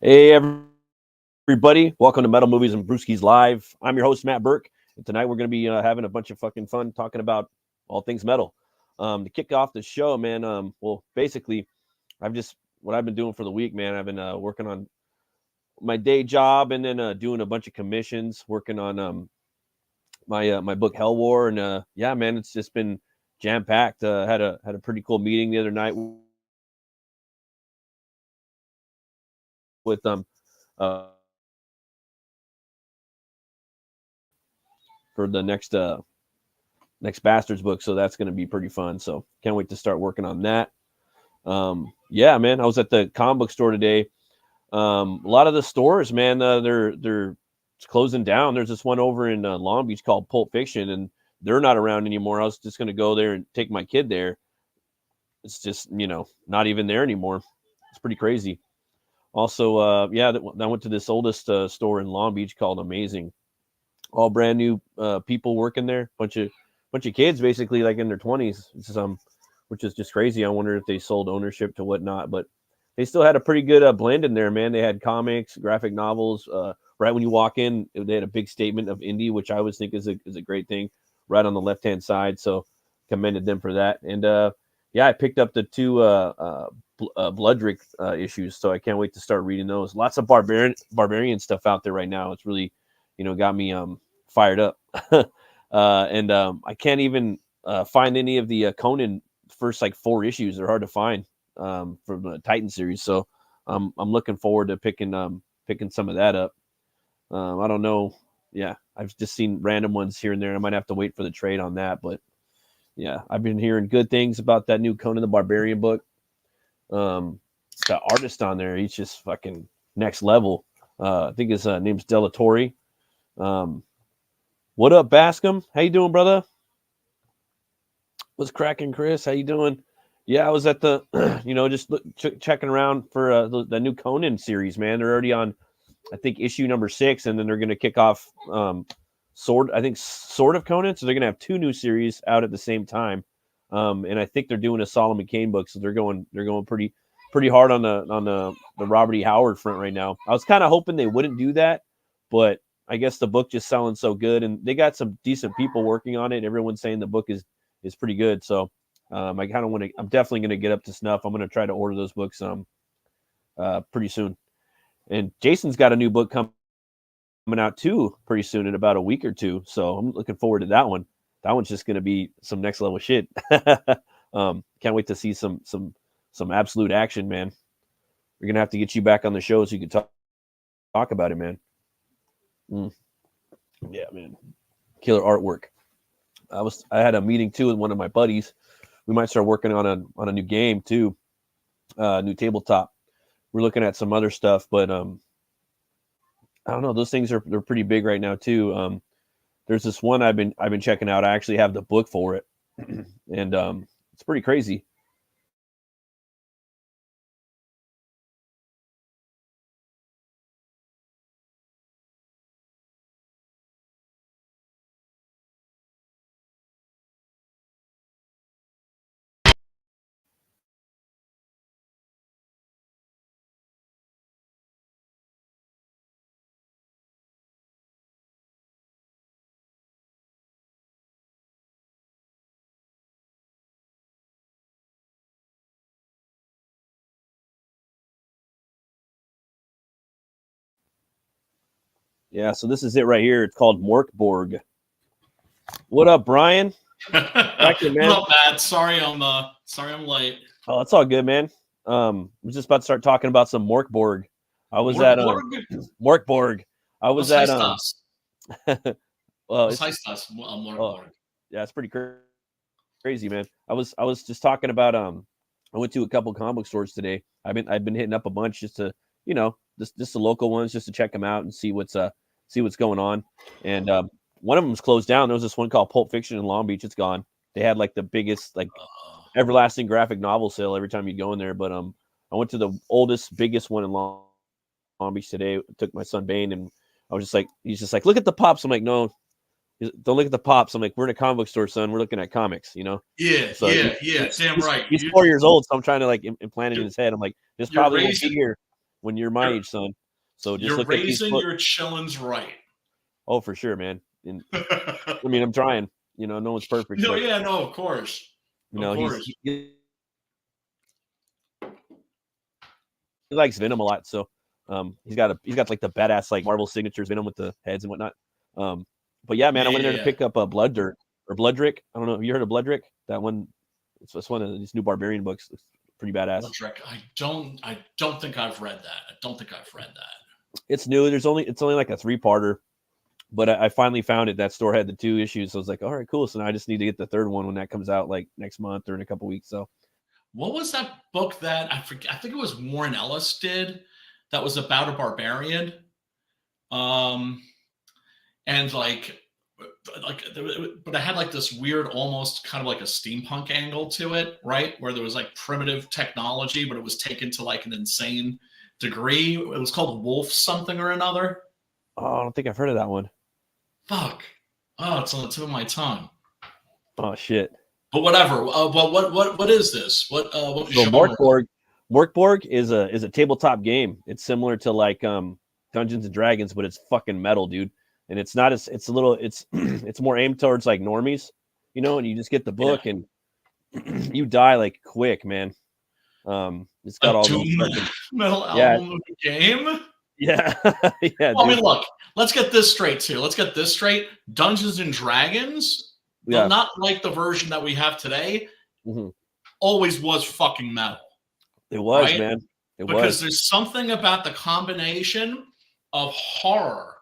Hey, everybody. Welcome to Metal Movies and Brewskis Live. I'm your host, Matt Burke. And tonight we're going to be having a bunch of fucking fun talking about all things metal. To kick off the show, man, basically, what I've been doing for the week, man, I've been working on my day job and then doing a bunch of commissions, working on my book, Hell War. And yeah, man, it's just been jam-packed. Had a pretty cool meeting the other night with uh, for the next Bastards book, so that's going to be pretty fun. So can't wait to start working on that. Yeah, man, I was at the comic book store today. A lot of the stores, man, they're closing down. There's this one over in Long Beach called Pulp Fiction, and they're not around anymore. I was just going to go there and take my kid there. It's just not even there anymore. It's pretty crazy. Also, yeah, I went to this oldest store in Long Beach called Amazing. All brand new people working there. Bunch of kids, basically like in their 20s. Which is just crazy. I wonder if they sold ownership to whatnot, but they still had a pretty good blend in there, man. They had comics, graphic novels. Right when you walk in, they had a big statement of indie, which I always think is a great thing, right on the left hand side. So commended them for that. And yeah, I picked up the two Bloodrick issues, so I can't wait to start reading those. Lots of barbarian stuff out there right now. It's really, got me fired up. And I can't even find any of the Conan first 4 issues. They're hard to find from the Titan series, so I'm looking forward to picking some of that up. I don't know. Yeah, I've just seen random ones here and there. I might have to wait for the trade on that, but yeah, I've been hearing good things about that new Conan the Barbarian book. The artist on there, he's just fucking next level. I think his name's Delatorre. What up, Bascom? How you doing, brother? What's cracking, Chris? How you doing? Yeah, I was at the, just checking around for the new Conan series, man. They're already on, I think, issue number 6, and then they're going to kick off Sword of Conan. So they're going to have 2 new series out at the same time. And I think they're doing a Solomon Kane book, so they're going pretty hard on the Robert E. Howard front right now. I was kind of hoping they wouldn't do that, but I guess the book just selling so good, and they got some decent people working on it. Everyone's saying the book is pretty good. So I kind of want to. I'm definitely going to get up to snuff. I'm going to try to order those books pretty soon. And Jason's got a new book coming out too pretty soon, in about a week or two. So I'm looking forward to that one. That one's just going to be some next level shit. Can't wait to see some absolute action, man. We're gonna have to get you back on the show so you can talk about it, man. Yeah, man. Killer artwork. I had a meeting too with one of my buddies. We might start working on a new game too, new tabletop. We're looking at some other stuff, but I don't know. Those things they're pretty big right now too. There's this one I've been checking out. I actually have the book for it, and it's pretty crazy. Yeah, so this is it right here. It's called Morkborg. What up, Brian? What up, Matt? Sorry I'm late. Oh, it's all good, man. I was just about to start talking about some Morkborg. I was at Morkborg. I was at well, Morkborg. Yeah, it's pretty crazy, man. I was just talking about I went to a couple comic book stores today. I've been hitting up a bunch just to just the local ones just to check them out and see what's going on. And one of them's closed down. There was this one called Pulp Fiction in Long Beach. It's gone. They had the biggest everlasting graphic novel sale every time you go in there. But I went to the biggest one in Long Beach today. Took my son Bane, and I was just like, he's just like, look at the pops. I'm like, no, don't look at the pops. I'm like, we're in a comic book store, son. We're looking at comics, Yeah, so yeah. Damn right. He's 4 years old, so I'm trying to implant it in his head. I'm like, this probably won't be here. when you're my age, son. So just you're look at these raising books. your chillins right. Oh, for sure, man. And I mean, I'm trying. You know, no one's perfect. No, but, yeah, no, of course. you know, Of course. he likes Venom a lot. So he's got like the badass like Marvel signatures Venom with the heads and whatnot. But yeah, man, I went in there to pick up a Blood Dirt or Bloodrick. I don't know. Have you heard of Bloodrick? That one. It's one of these new barbarian books. It's pretty badass. Bloodrick. I don't think I've read that. It's new. It's only like a 3-parter. But I finally found it. That store had the 2 issues. So I was like, all right, cool. So now I just need to get the 3rd one when that comes out like next month or in a couple weeks. So what was that book that I forget? I think it was Warren Ellis did that was about a barbarian. And like, but I had like this weird, almost kind of like a steampunk angle to it, right? Where there was like primitive technology, but it was taken to like an insane degree. It was called Wolf something or another. Oh, I don't think I've heard of that one. Fuck. Oh, it's on the tip of my tongue. Oh shit. But whatever. But what is this? What so Morkborg is a tabletop game. It's similar to like Dungeons and Dragons, but it's fucking metal, dude. And it's not as it's more aimed towards like normies, you know, and you just get the book and you die like quick, man. It's got all the metal album of the game. Yeah. Yeah. Well, I mean, look, let's get this straight too. Let's get this straight. Dungeons and Dragons, not like the version that we have today, always was fucking metal. It was, right? Man. Because there's something about the combination of horror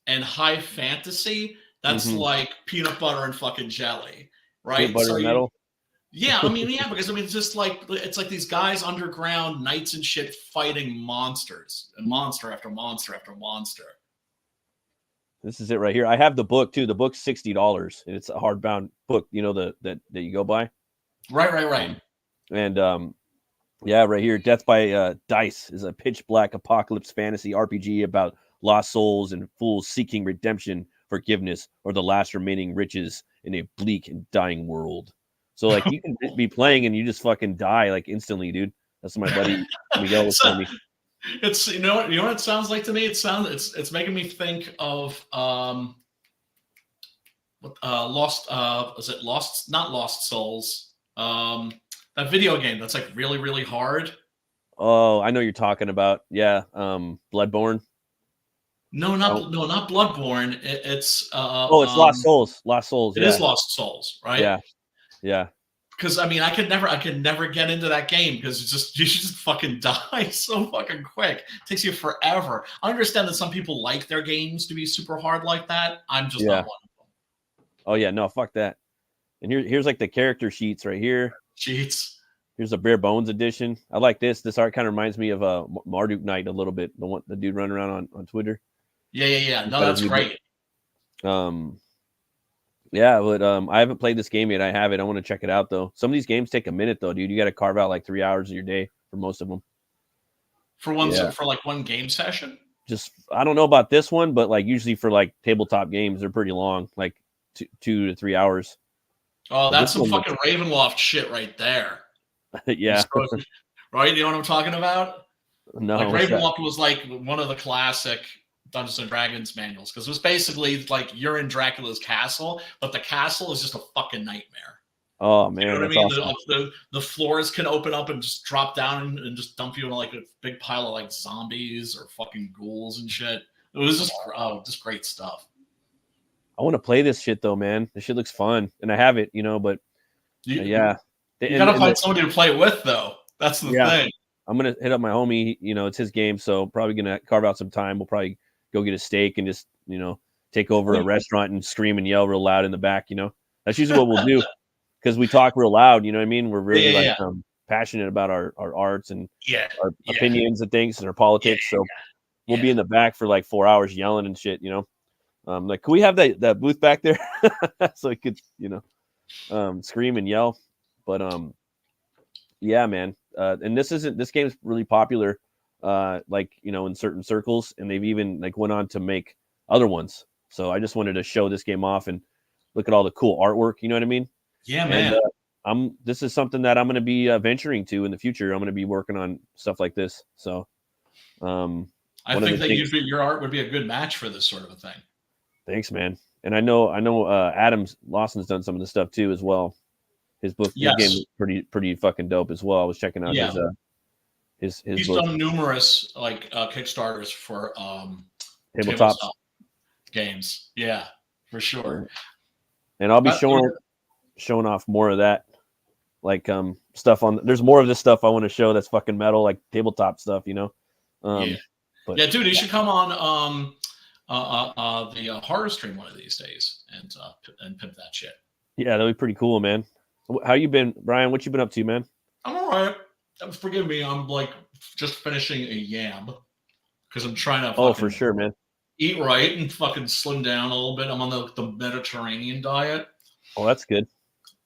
and high fantasy that's like peanut butter and fucking jelly, right? Peanut butter and metal. Yeah, I mean, because I mean, it's just like it's like these guys underground, knights and shit, fighting monsters and monster after monster after monster. This is it right here. I have the book too. The book's $60, and it's a hardbound book. You know that you go by. Right. And yeah, right here, Death by Dice is a pitch black apocalypse fantasy RPG about lost souls and fools seeking redemption, forgiveness, or the last remaining riches in a bleak and dying world. So like you can be playing and you just fucking die like instantly, dude. That's what my buddy Miguel was telling me. It's you know what it sounds like to me? It's making me think of Lost is it Lost, not Lost Souls. That video game that's like really, really hard. Oh, I know you're talking about. Yeah. Bloodborne. No, not Bloodborne. It's it's Lost Souls. Lost Souls. It is Lost Souls, right? Yeah. Because I mean, I could never get into that game because you just fucking die so fucking quick. It takes you forever. I understand that some people like their games to be super hard like that. I'm just not one of them. Oh yeah, no, fuck that. And here's like the character sheets right here. Sheets. Here's a bare bones edition. I like this. This art kind of reminds me of Marduk Knight a little bit. The dude running around on Twitter. Yeah. No, that's great. Yeah, but I haven't played this game yet. I have it. I want to check it out though. Some of these games take a minute though, dude. You got to carve out like 3 hours of your day for most of them. For like one game session. Just I don't know about this one, but like usually for like tabletop games, they're pretty long, like 2 to 3 hours. Oh, that's some fucking Ravenloft shit right there. Yeah. Right? You know what I'm talking about? No. Like Ravenloft was like one of the classic Dungeons and Dragons manuals because it was basically like you're in Dracula's castle, but the castle is just a fucking nightmare. Oh man, you know what I mean? Awesome. The floors can open up and just drop down and just dump you in like a big pile of like zombies or fucking ghouls and shit. It was just great stuff. I want to play this shit though, man. This shit looks fun, and I have it, but yeah, you gotta find somebody to play it with though. That's the thing. I'm gonna hit up my homie. It's his game, so probably gonna carve out some time. We'll probably go get a steak and just take over a restaurant and scream and yell real loud in the back. That's usually what we'll do because we talk real loud. You know what I mean? We're really passionate about our arts and our opinions and things and our politics. So we'll be in the back for like 4 hours yelling and shit. Like, can we have that booth back there so we could scream and yell? But yeah, man. And this game's really popular. In certain circles, and they've even like went on to make other ones. So I just wanted to show this game off and look at all the cool artwork. You know what I mean? Yeah, man. And, this is something that I'm going to be venturing to in the future. I'm going to be working on stuff like this. So I One of think the that things, your art would be a good match for this sort of a thing. thanks, man. And I know Adam Lawson's done some of the stuff too as well. His book, his game Yes. is pretty fucking dope as well. I was checking out Yeah. his He's book, done numerous like Kickstarters for Tabletops. tabletop games. Yeah, for sure. And I'll be showing off more of that, like stuff on. There's more of this stuff I want to show that's fucking metal, like tabletop stuff, you know. Yeah. But Yeah, dude, you should come on the horror stream one of these days and pimp that shit. yeah, that'd be pretty cool, man. How you been, Brian? What you been up to, man? I'm all right. Forgive me, I'm like just finishing a yam because I'm trying to Oh, for sure, man. eat right and fucking slim down a little bit. I'm on the Mediterranean diet, Oh, that's good.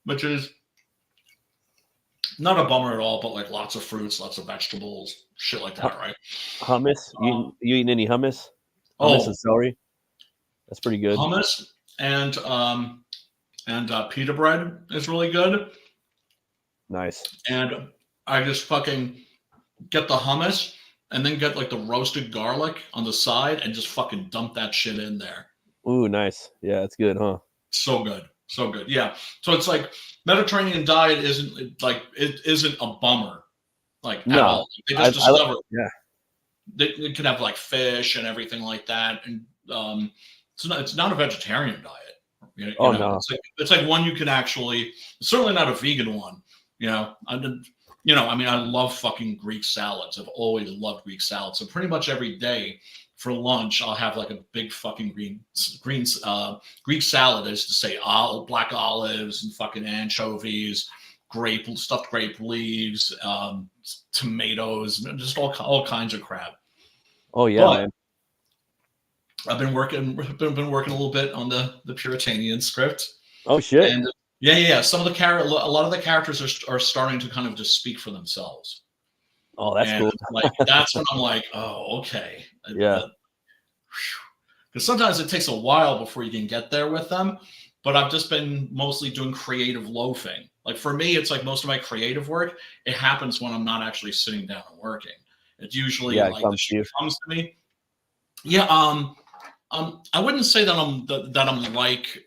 which is not a bummer at all, but like lots of fruits, lots of vegetables, shit like that, right? Hummus? You eating any hummus? Hummus Oh, and celery? That's pretty good. hummus and pita bread is really good. Nice. And I just fucking get the hummus and then get like the roasted garlic on the side and just fucking dump that shit in there. Ooh, nice. Yeah, that's good, huh? So good. So good. Yeah. So it's like Mediterranean diet isn't a bummer. Like No, at all. They just discovered yeah. they can have like fish and everything like that. And it's not a vegetarian diet. Oh, no. It's like one you can actually, certainly not a vegan one. I mean, I love fucking Greek salads. I've always loved Greek salads. So pretty much every day for lunch, I'll have like a big fucking Greek salad. That is to say, black olives and fucking anchovies, stuffed grape leaves, tomatoes, just all kinds of crap. Oh yeah, But man. I've been working a little bit on the Puritanian script. Oh shit. And yeah. Some of a lot of the characters are starting to kind of just speak for themselves. Oh, that's cool. Like that's when I'm like, oh, okay. Yeah. Because sometimes it takes a while before you can get there with them. But I've just been mostly doing creative loafing. Like for me, it's like most of my creative work, it happens when I'm not actually sitting down and working. It's usually like the shit comes to me. Yeah. I wouldn't say that I'm like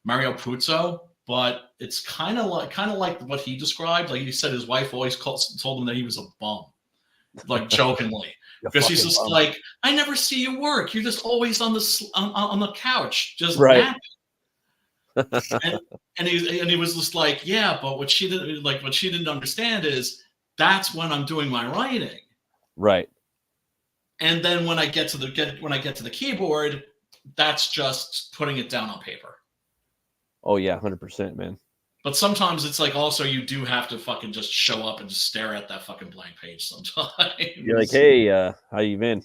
Mario Puzo, but it's kind of like what he described. Like he said, his wife always told him that he was a bum, like jokingly, because he's just bum. Like, I never see you work. You're just always on the couch, just right. and he was just like, yeah, but what she didn't understand is that's when I'm doing my writing, right. And then when I get to the keyboard, that's just putting it down on paper. Oh yeah, 100%, man. But sometimes it's like also you do have to fucking just show up and just stare at that fucking blank page sometimes. You're like, hey, how you been?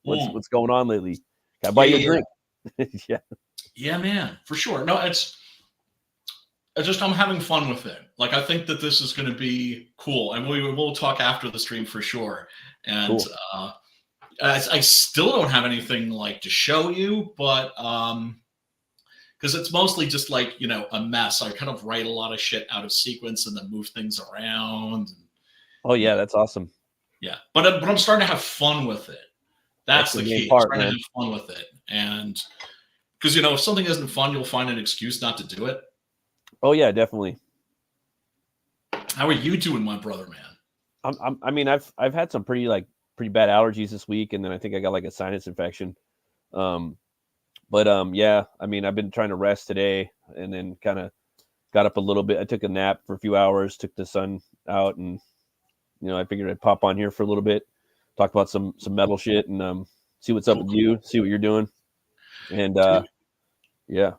What's going on lately? Can I buy you a drink? Yeah. Yeah, man, for sure. No, it's just I'm having fun with it. Like I think that this is going to be cool, and we'll talk after the stream for sure. And cool. I still don't have anything like to show you, but because it's mostly just like a mess. I kind of write a lot of shit out of sequence and then move things around. Oh yeah, that's awesome. Yeah, but I'm starting to have fun with it. That's the key. Part, starting to have fun with it, and because if something isn't fun, you'll find an excuse not to do it. Oh yeah, definitely. How are you doing, my brother, man? I mean, I've had some pretty bad allergies this week, and then I think I got like a sinus infection. Yeah, I mean, I've been trying to rest today, and then kind of got up a little bit. I took a nap for a few hours, took the sun out, and I figured I'd pop on here for a little bit, talk about some metal shit, and see what's up with you, see what you're doing, and yeah.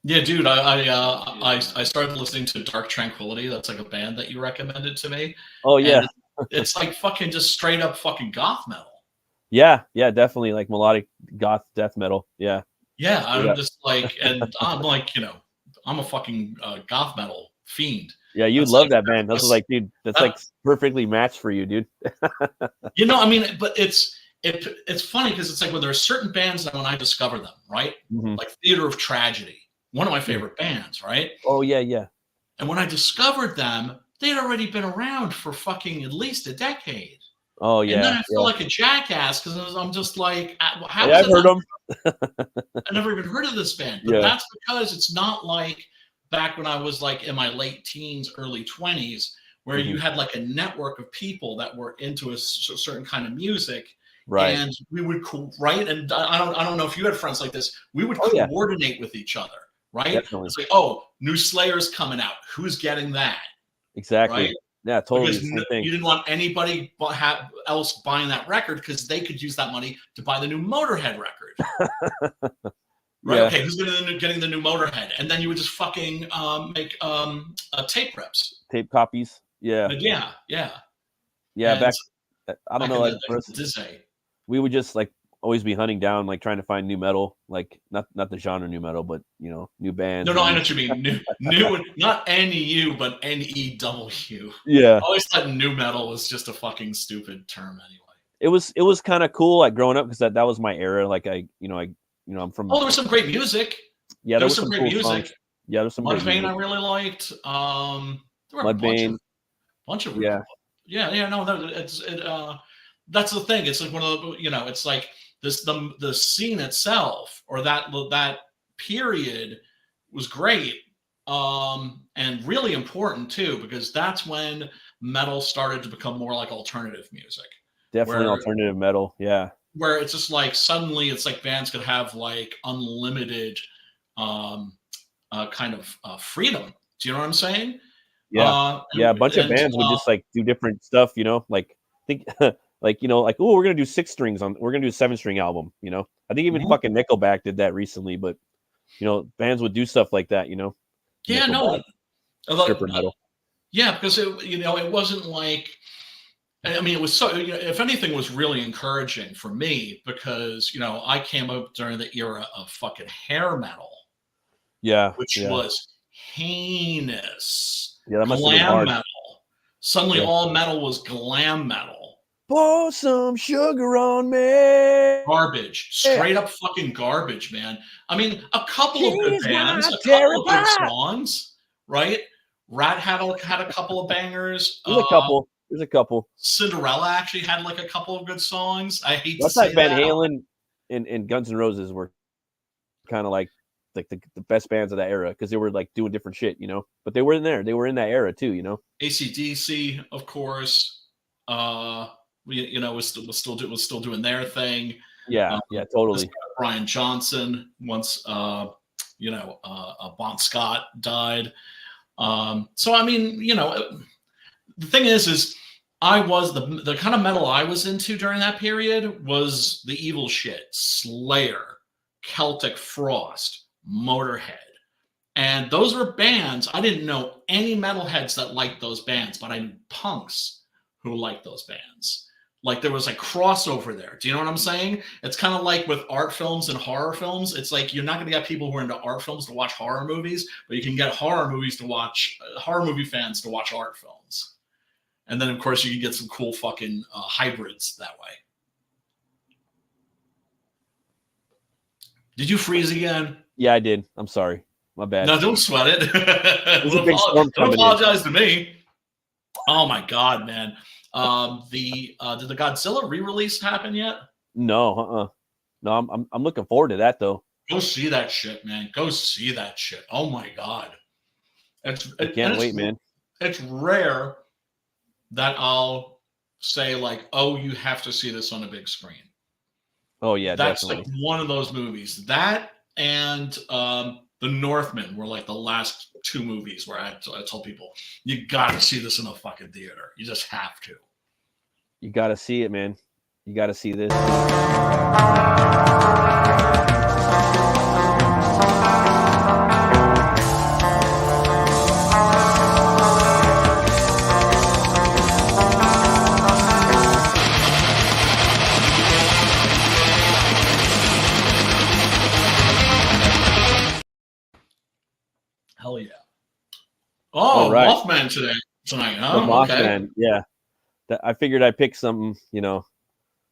Yeah, dude, I started listening to Dark Tranquillity. That's like a band that you recommended to me. Oh yeah, it's like fucking just straight up fucking goth metal. Yeah, definitely like melodic goth death metal. Yeah. Yeah, I'm just like, and I'm like, I'm a fucking goth metal fiend. Yeah, you'd love that band. That's like, dude, that's like perfectly matched for you, dude. I mean, but it's funny because it's like when there are certain bands that when I discover them, right? Mm-hmm. Like Theater of Tragedy, one of my favorite bands, right? Oh yeah. And when I discovered them, they'd already been around for fucking at least a decade. Oh And then yeah, I feel yeah. like a jackass because I'm just like, how Yeah, is I've it heard not? them. I never even heard of this band, but Yeah. that's because it's not like back when I was like in my late teens, early 20s, where Hmm. you had like a network of people that were into a certain kind of music. Right. And we would right, and I don't know if you had friends like this. We would Oh yeah, coordinate with each other, right? definitely. It's like, oh, new Slayer's coming out. Who's getting that, right? Exactly. Yeah, totally Because the same thing. you didn't want anybody else buying that record because they could use that money to buy the new Motorhead record. Right? Yeah. Okay, who's getting the new Motorhead? And then you would just fucking make tape rips. Tape copies. Yeah. But yeah, yeah. Yeah. And I don't back know, in like the for us, day. we would just like always be hunting down, like trying to find new metal, like not the genre new metal, but new bands. No, And I know new, what you mean. New, not NEU, but NEW. yeah. I always thought new metal was just a fucking stupid term anyway. It was kind of cool, like growing up, because that was my era. Like I'm from. Oh, there was some great music. Yeah, There there was was some some great cool songs. music. Yeah, there's some great Mudvayne I music. really liked. There were a Mudvayne. bunch of Yeah. yeah, no, that's the thing. It's like one of the, it's like this, the scene itself, or that period was great, and really important too, because that's when metal started to become more like alternative music, Definitely where alternative metal. Yeah. it's just like suddenly it's like bands could have like unlimited um kind of freedom. Do you know what I'm saying? Yeah. Yeah. A bunch of And bands would just like do different stuff, like think like, oh, we're gonna do we're gonna do a 7-string album, I think even Mhm. fucking Nickelback did that recently, but bands would do stuff like that, Yeah, Nickelback, no, stripper metal. yeah, because it wasn't like, I mean, it was so, if anything, was really encouraging for me because, I came up during the era of fucking hair metal, Yeah. which Yeah. was heinous. Yeah. That must have been Glam hard. metal. Suddenly Yeah. all metal was glam metal. Pour some sugar on me. Garbage. Straight up fucking garbage, man. I mean, a couple of good She's bands, my a cherry couple of good pie. songs, right? Rat had a couple of bangers. There's a couple. There's a couple. Cinderella actually had like a couple of good songs. I hate to That's like say Van that. Halen and Guns N' Roses were kind of like the best bands of that era, because they were like doing different shit, but they were in there. They were in that era too. AC/DC, of course, was still doing their thing. Yeah. Yeah. Totally. Brian Johnson, once Bon Scott died. So I mean, the thing is I was the kind of metal I was into during that period was the evil shit: Slayer, Celtic Frost, Motorhead. And those were bands. I didn't know any metalheads that liked those bands, but I knew punks who liked those bands. Like there was a crossover there. Do you know what I'm saying? It's kind of like with art films and horror films. It's like you're not going to get people who are into art films to watch horror movies, but you can get horror movie fans to watch art films. And then, of course, you can get some cool fucking hybrids that way. Did you freeze again? Yeah, I did. I'm sorry. My bad. No, don't sweat it. There's a big storm Don't coming apologize to me. Oh my god, man. Did the Godzilla re-release happen yet? No, no, I'm looking forward to that though. Go see that shit, man. Go see that shit. Oh my god. I can't wait, man. It's rare that I'll say like, oh, you have to see this on a big screen. Oh yeah, That's definitely. like one of those movies. That and The Northman were like the last two movies where I told people, you got to see this in a fucking theater. You just have to. You got to see it, man. You got to see this. Hell yeah. Oh, right. Mothman tonight, huh? The Mothman, okay. Yeah. I figured I'd pick something,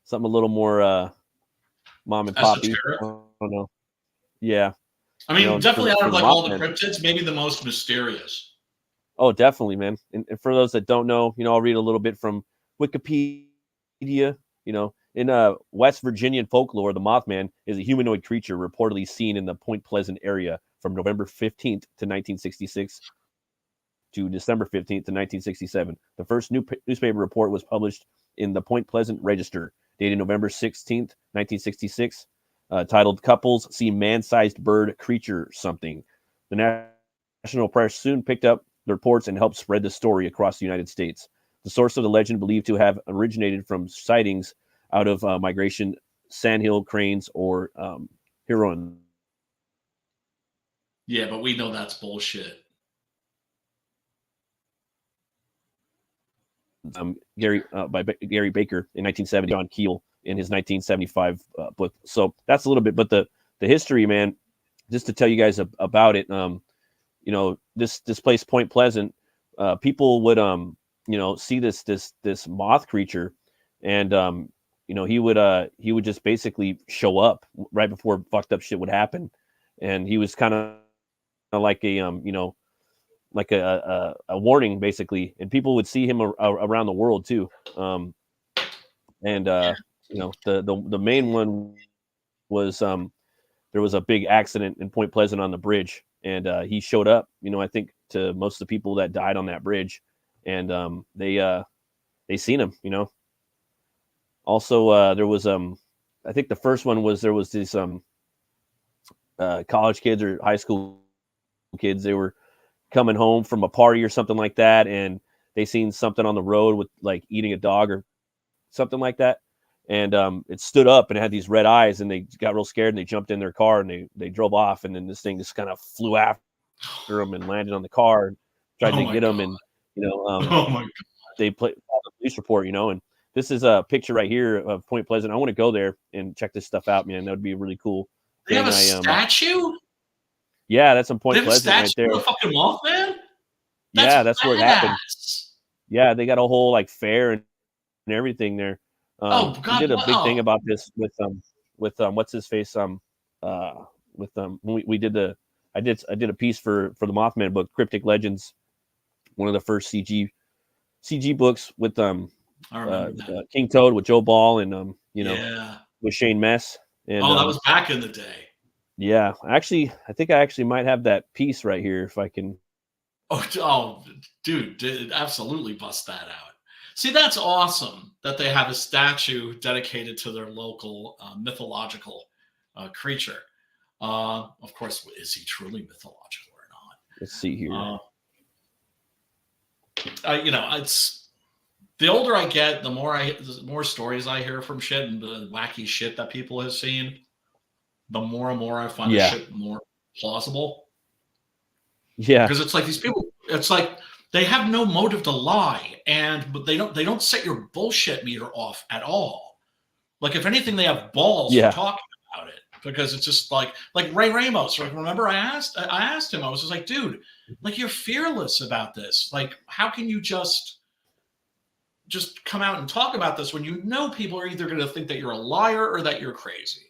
something a little more mom and poppy. I don't know. Yeah. I mean, definitely out of like all the cryptids, maybe the most mysterious. Oh, definitely, man. And for those that don't know, I'll read a little bit from Wikipedia. You know, in West Virginian folklore, the Mothman is a humanoid creature reportedly seen in the Point Pleasant area from November 15th to 1966 to December 15th to 1967. The first newspaper report was published in the Point Pleasant Register, dated November 16th, 1966, titled "Couples See Man-Sized Bird Creature Something." The national press soon picked up the reports and helped spread the story across the United States. The source of the legend believed to have originated from sightings out of migration sandhill cranes or heron. Yeah, but we know that's bullshit. Gary Baker in 1970, John Keel in his 1975 book. So that's a little bit, but the history, man, just to tell you guys about it. You know, this place, Point Pleasant, people would you know, see this moth creature, and you know, he would just basically show up right before fucked up shit would happen, and he was kind of like a you know, like a warning basically, and people would see him around the world too. And you know, the main one was there was a big accident in Point Pleasant on the bridge, and he showed up, you know, I think to most of the people that died on that bridge, and they seen him, you know. Also, there was I think the first one was there was these college kids or high school kids. They were coming home from a party or something like that, and they seen something on the road with like eating a dog or something like that, and it stood up and it had these red eyes, and they got real scared and they jumped in their car and they drove off, and then this thing just kind of flew after them and landed on the car and tried to get them, and you know, oh my God. They played the police report, you know, and this is a picture right here of Point Pleasant. I want to go there and check this stuff out, man. That would be really cool. They have a statue? Yeah, that's in Point Pleasant right there. Of fucking Mothman? Yeah, that's where it happened. Yeah, they got a whole like fair and everything there. Oh God! We did a big thing about this with what's his face with we did the I did a piece for the Mothman book, Cryptic Legends, one of the first CG books with King Toad with Joe Ball and you know, with Shane Mess. And that was back in the day. Yeah, actually, I think I actually might have that piece right here if I can. Oh, dude, absolutely bust that out. See, that's awesome that they have a statue dedicated to their local mythological creature. Of course, is he truly mythological or not? Let's see here. You know, it's the older I get, the more stories I hear from shit and the wacky shit that people have seen, the more and more I find the shit more plausible. Yeah, because it's like these people, it's like they have no motive to lie, but they don't set your bullshit meter off at all. Like if anything, they have balls for talking about it, because it's just like Ray Ramos. Like, remember I asked him, I was just like, dude, like, you're fearless about this. Like, how can you just come out and talk about this when you know people are either going to think that you're a liar or that you're crazy?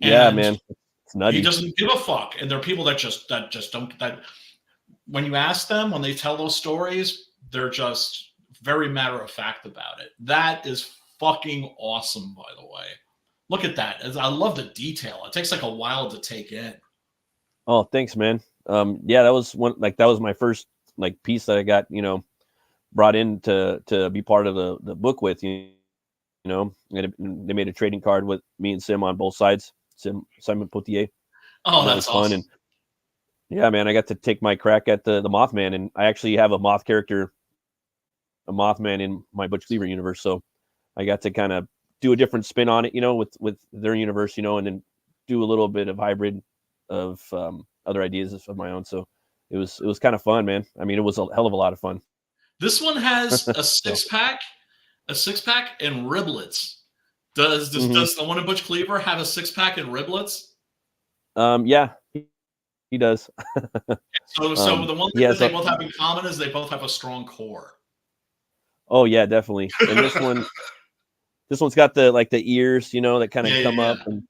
Yeah, man. It's nutty. He doesn't give a fuck. And there are people that just don't, that when you ask them, when they tell those stories, they're just very matter of fact about it. That is fucking awesome, by the way. Look at that. I love the detail. It takes like a while to take in. Oh, thanks, man. Yeah, that was that was my first like piece that I got, you know, brought in to be part of the book with, you know. They made a trading card with me and Sim on both sides. Simon Poitier. Oh, that's awesome. Fun. And yeah, man, I got to take my crack at the Mothman, and I actually have a Mothman in my Butch Cleaver universe, so I got to kind of do a different spin on it, you know, with their universe, you know, and then do a little bit of hybrid of other ideas of my own. So it was kind of fun, man. I mean, it was a hell of a lot of fun. This one has a six pack and riblets. Does the one in Butch Cleaver have a 6-pack and riblets? Yeah, he does. So the one thing that they both have in common is they both have a strong core. Oh yeah, definitely. And this one's got the ears, you know, that kind of come up. And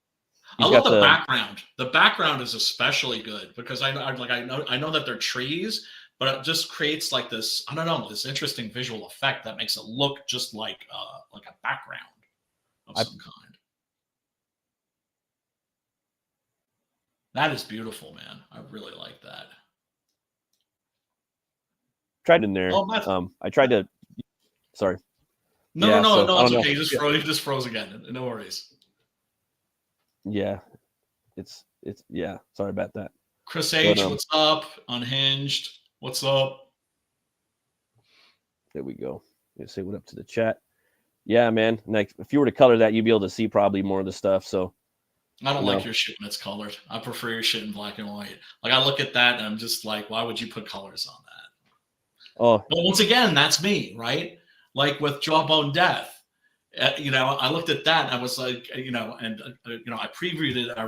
I love the background. The background is especially good because I know that they're trees, but it just creates like this, I don't know, this interesting visual effect that makes it look just like a background of some kind. That is beautiful, man. I really like that. Tried in there. Oh, I tried to. Sorry. No, Yeah, so, no, I it's don't okay. know. You just froze again. No worries. Yeah, it's yeah. Sorry about that. Chris H, what's up? Unhinged, what's up? There we go. Say what up to the chat. Yeah, man. Like if you were to color that, you'd be able to see probably more of the stuff. So I don't like your shit when it's colored. I prefer your shit in black and white. Like I look at that and I'm just like, why would you put colors on that? Oh, but once again, that's me, right? Like with Jawbone Death. I looked at that and I was like, and I previewed it. I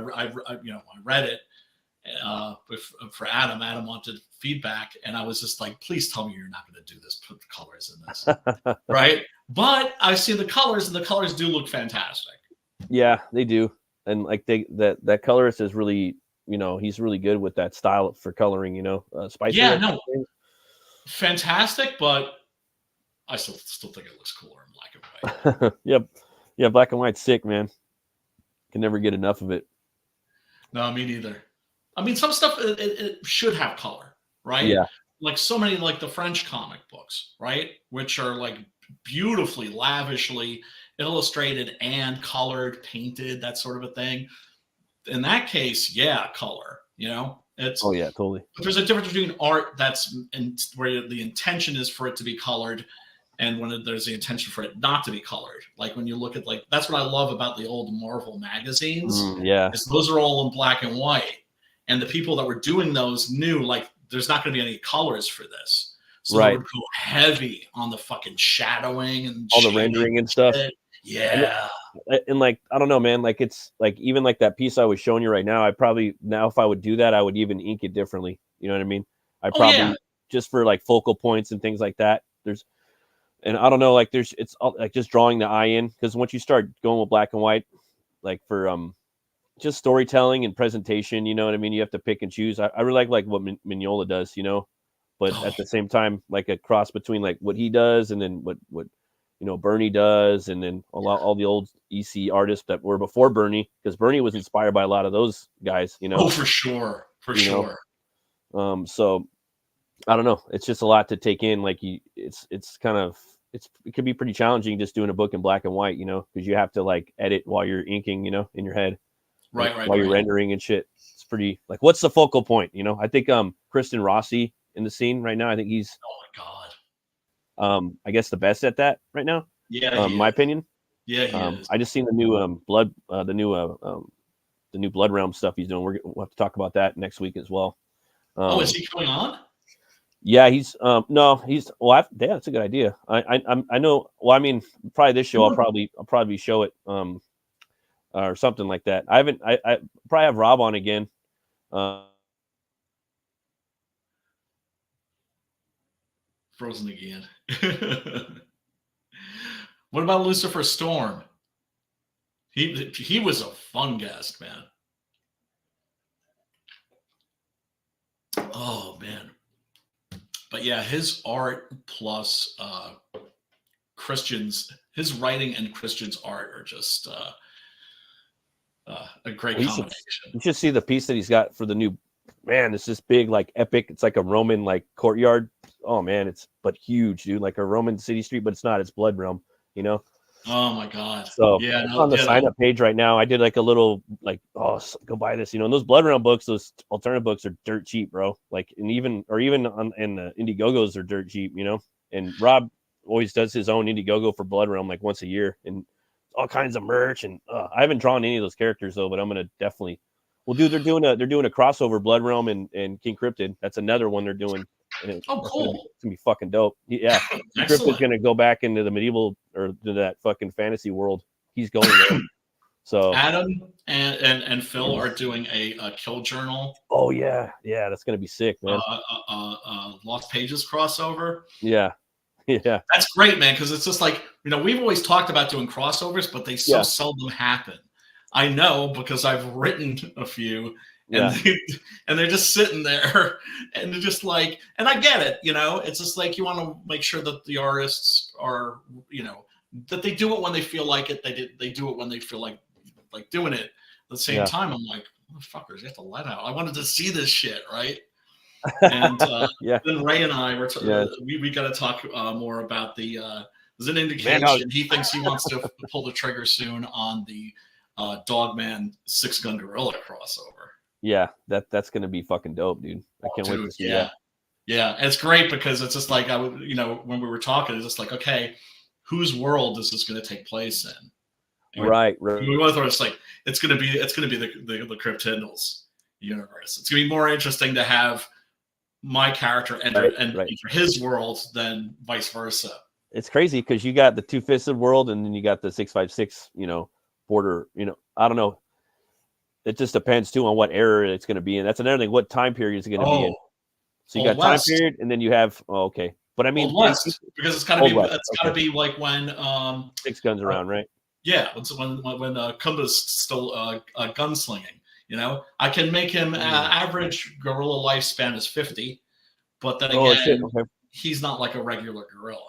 read it for Adam. Adam wanted feedback, and I was just like, please tell me you're not going to do this. Put the colors in this, right? But I see the colors, and the colors do look fantastic. Yeah, they do, and like that colorist is really, he's really good with that style for coloring. Spicer. Yeah, no, fantastic, but I still think it looks cooler in black and white. Yep. Yeah, black and white's sick, man. Can never get enough of it. No, me neither. I mean, some stuff it should have color, right? Yeah. Like so many, like the French comic books, right? Which are like beautifully, lavishly illustrated and colored, painted, that sort of a thing. In that case, yeah, color. It's oh yeah, totally. But there's a difference between art where the intention is for it to be colored, and when there's the intention for it not to be colored. Like when you look at that's what I love about the old Marvel magazines. Yeah, is those are all in black and white, and the people that were doing those knew like there's not going to be any colors for this, so they would go heavy on the fucking shadowing and all the rendering and stuff. Yeah, and like I don't know, man. Like it's like even like that piece I was showing you right now. I probably now if I would do that, I would even ink it differently. You know what I mean? I probably just for like focal points and things like that. And I don't know, like it's like just drawing the eye in, because once you start going with black and white, like for just storytelling and presentation, you know what I mean? You have to pick and choose. I really like what Mignola does, but at the same time, like a cross between like what he does and then what Bernie does, and then all the old EC artists that were before Bernie, because Bernie was inspired by a lot of those guys, Oh, for sure. So I don't know. It's just a lot to take in. Like it's kind of it can be pretty challenging just doing a book in black and white, because you have to like edit while you're inking, in your head, right, while you're rendering and shit. It's pretty like, what's the focal point? I think Kristen Rossi in the scene right now. I think he's I guess the best at that right now. Yeah, my opinion. Yeah, he is. I just seen the new the new Blood Realm stuff he's doing. We'll have to talk about that next week as well. Is he coming on? Yeah, he's yeah, that's a good idea. I know. Well, I mean, probably this show I'll probably show it or something like that. I probably have Rob on again. Frozen again. What about Lucifer Storm? He was a fun guest, man. Oh man. But yeah, his art plus his writing and Christian's art are just a great combination. You should see the piece that he's got for the new, man. It's this big, like epic. It's like a Roman like courtyard. Oh man, but huge, dude. Like a Roman city street, but it's not. It's Blood Realm. Oh my god. So on the sign up page right now, I did like a little like, go buy this. And those Blood Realm books, those alternative books are dirt cheap, bro. Like, and even in the Indiegogos are dirt cheap, And Rob always does his own Indiegogo for Blood Realm like once a year, and all kinds of merch. And I haven't drawn any of those characters though, but I'm gonna definitely. Well, dude, they're doing a crossover Blood Realm and King Cryptid. That's another one they're doing. Cool. It's gonna be fucking dope. Yeah. Cryptid's gonna go back into the medieval or to that fucking fantasy world. He's going there. So Adam and Phil are doing a Kill Journal. Oh yeah, that's gonna be sick, man. Lost Pages crossover. Yeah. That's great, man, because it's just like, we've always talked about doing crossovers, but they so seldom happen. I know because I've written a few, and Yeah. and they're just sitting there, and they're just like, and I get it, it's just like you want to make sure that the artists are, that they do it when they feel like it. They do it when they feel like doing it. At the same Yeah. time, I'm like, motherfuckers, you have to let out. I wanted to see this shit, right? And Yeah. then Ray and I were Yeah. we got to talk more about the. There's an indication Man, he thinks he wants to pull the trigger soon on the Dogman Six Gun Gorilla crossover. Yeah, that's gonna be fucking dope, dude. I can't wait to see that. Yeah, it's great because it's just like I would, when we were talking, it's just like, okay, whose world is this going to take place in? And Right. we both were just like, it's going to be the Cryptindles universe. It's going to be more interesting to have my character enter his world than vice versa. It's crazy because you got the two-fisted world and then you got the 656, border. I don't know. It just depends too on what era it's going to be in. That's another thing. What time period is it going to be in? So you got time period, and then you have okay. But I mean, Old West, because it's got to be like when Six Guns around, right? Yeah, when Kumba's still gunslinging. I can make him average gorilla lifespan is 50, but then again, he's not like a regular gorilla.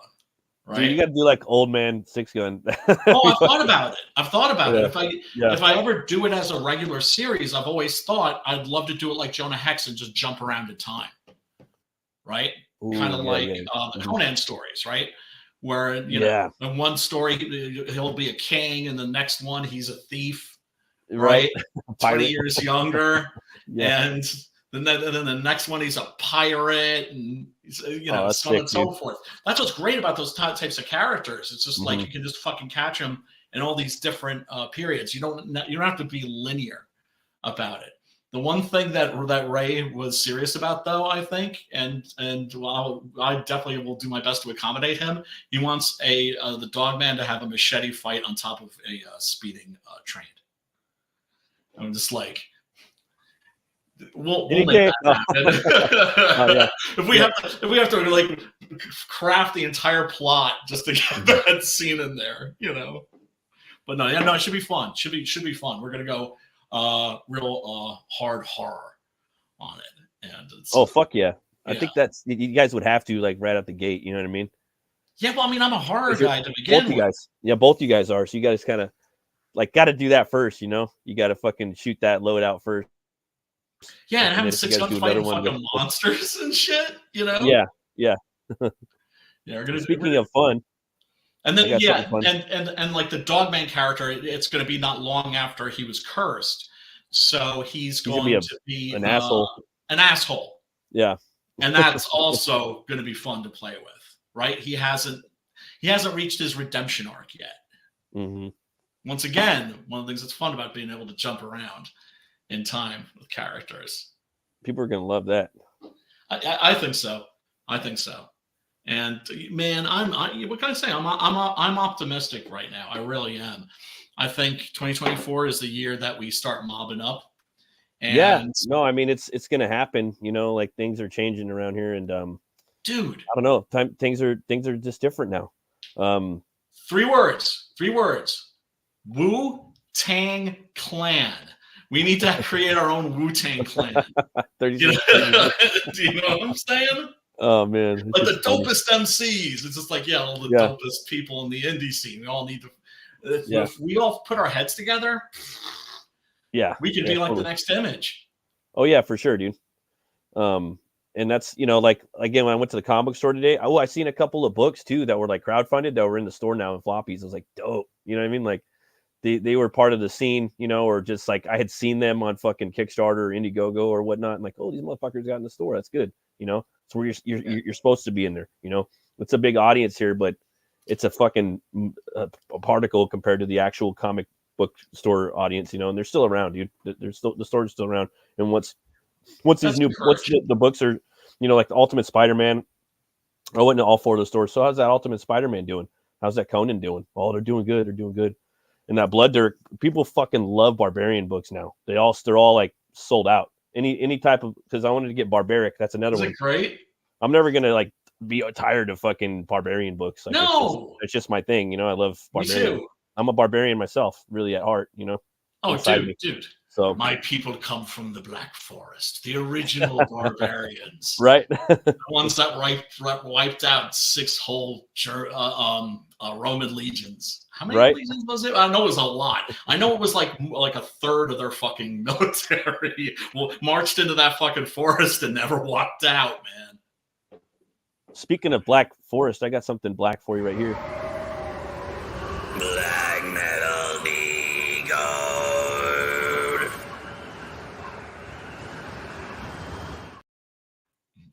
Right? Dude, you got to do like old man Six Gun. Oh, I've thought about it. If I ever do it as a regular series, I've always thought I'd love to do it like Jonah Hex and just jump around in time. Right? Kind of like the Conan stories, right? Where, in one story, he'll be a king, and the next one, he's a thief, right? 20 years younger. And then the next one, he's a pirate, and so on and so forth. That's what's great about those types of characters. It's just like you can just fucking catch them in all these different periods. You don't have to be linear about it. The one thing that Ray was serious about, though, I think, and I definitely will do my best to accommodate him. He wants the Dogman to have a machete fight on top of a speeding train. I'm just like, we'll make that happen. If we have to like craft the entire plot just to get that scene in there, But no, it should be fun. Should be fun. We're gonna go real hard horror on it, and fuck yeah! I think that's you guys would have to like right out the gate. You know what I mean? Yeah, well, I mean, I'm a horror guy to begin with. You guys, both you guys are. So you guys kind of like got to do that first. You got to fucking shoot that load out first. Yeah, and having 6 Gun fighting fucking monsters and shit. Yeah. We're gonna Speaking of fun. And then and like the Dogman character, it's going to be not long after he was cursed, so he's going to be an asshole. An asshole. Yeah, and that's also going to be fun to play with, right? He hasn't reached his redemption arc yet. Mm-hmm. Once again, one of the things that's fun about being able to jump around in time with characters. People are going to love that. I think so. And man, what can I say? I'm optimistic right now. I really am. I think 2024 is the year that we start mobbing up. And no, I mean it's going to happen. Like things are changing around here, and dude, I don't know. Things are just different now. 3 words. Wu-Tang Clan. We need to create our own Wu-Tang Clan. Do you know what I'm saying? Oh man, like the dopest MCs. It's just like all the dopest people in the indie scene. We all need to. If we all put our heads together, we could be like the next Image. Oh yeah, for sure, dude. And that's like again when I went to the comic book store today. I seen a couple of books too that were like crowdfunded that were in the store now in floppies. I was like, dope. You know what I mean? Like they were part of the scene, or just like I had seen them on fucking Kickstarter or Indiegogo or whatnot. And like, oh, these motherfuckers got in the store. That's good. So you're supposed to be in there, it's a big audience here, but it's a fucking a particle compared to the actual comic book store audience, and they're still around, dude. The store's still around. And once the books are, like the Ultimate Spider-Man, I went to all 4 of the stores. So how's that Ultimate Spider-Man doing? How's that Conan doing? Oh, they're doing good. And that Blood Dirt, people fucking love Barbarian books now. They're all like sold out. Any type of, because I wanted to get Barbaric. That's another one. Is it great? I'm never gonna like be tired of fucking Barbarian books. Like, no, it's just my thing. I love Barbarian. Me too. I'm a Barbarian myself, really at heart. Oh, dude. So my people come from the Black Forest, the original barbarians, right. the ones that wiped out 6 whole Roman legions. How many Right. legions was it? I know it was a lot. I know it was like a third of their fucking military marched into that fucking forest and never walked out, man. Speaking of Black Forest, I got something black for you right here. Black Metal Decode.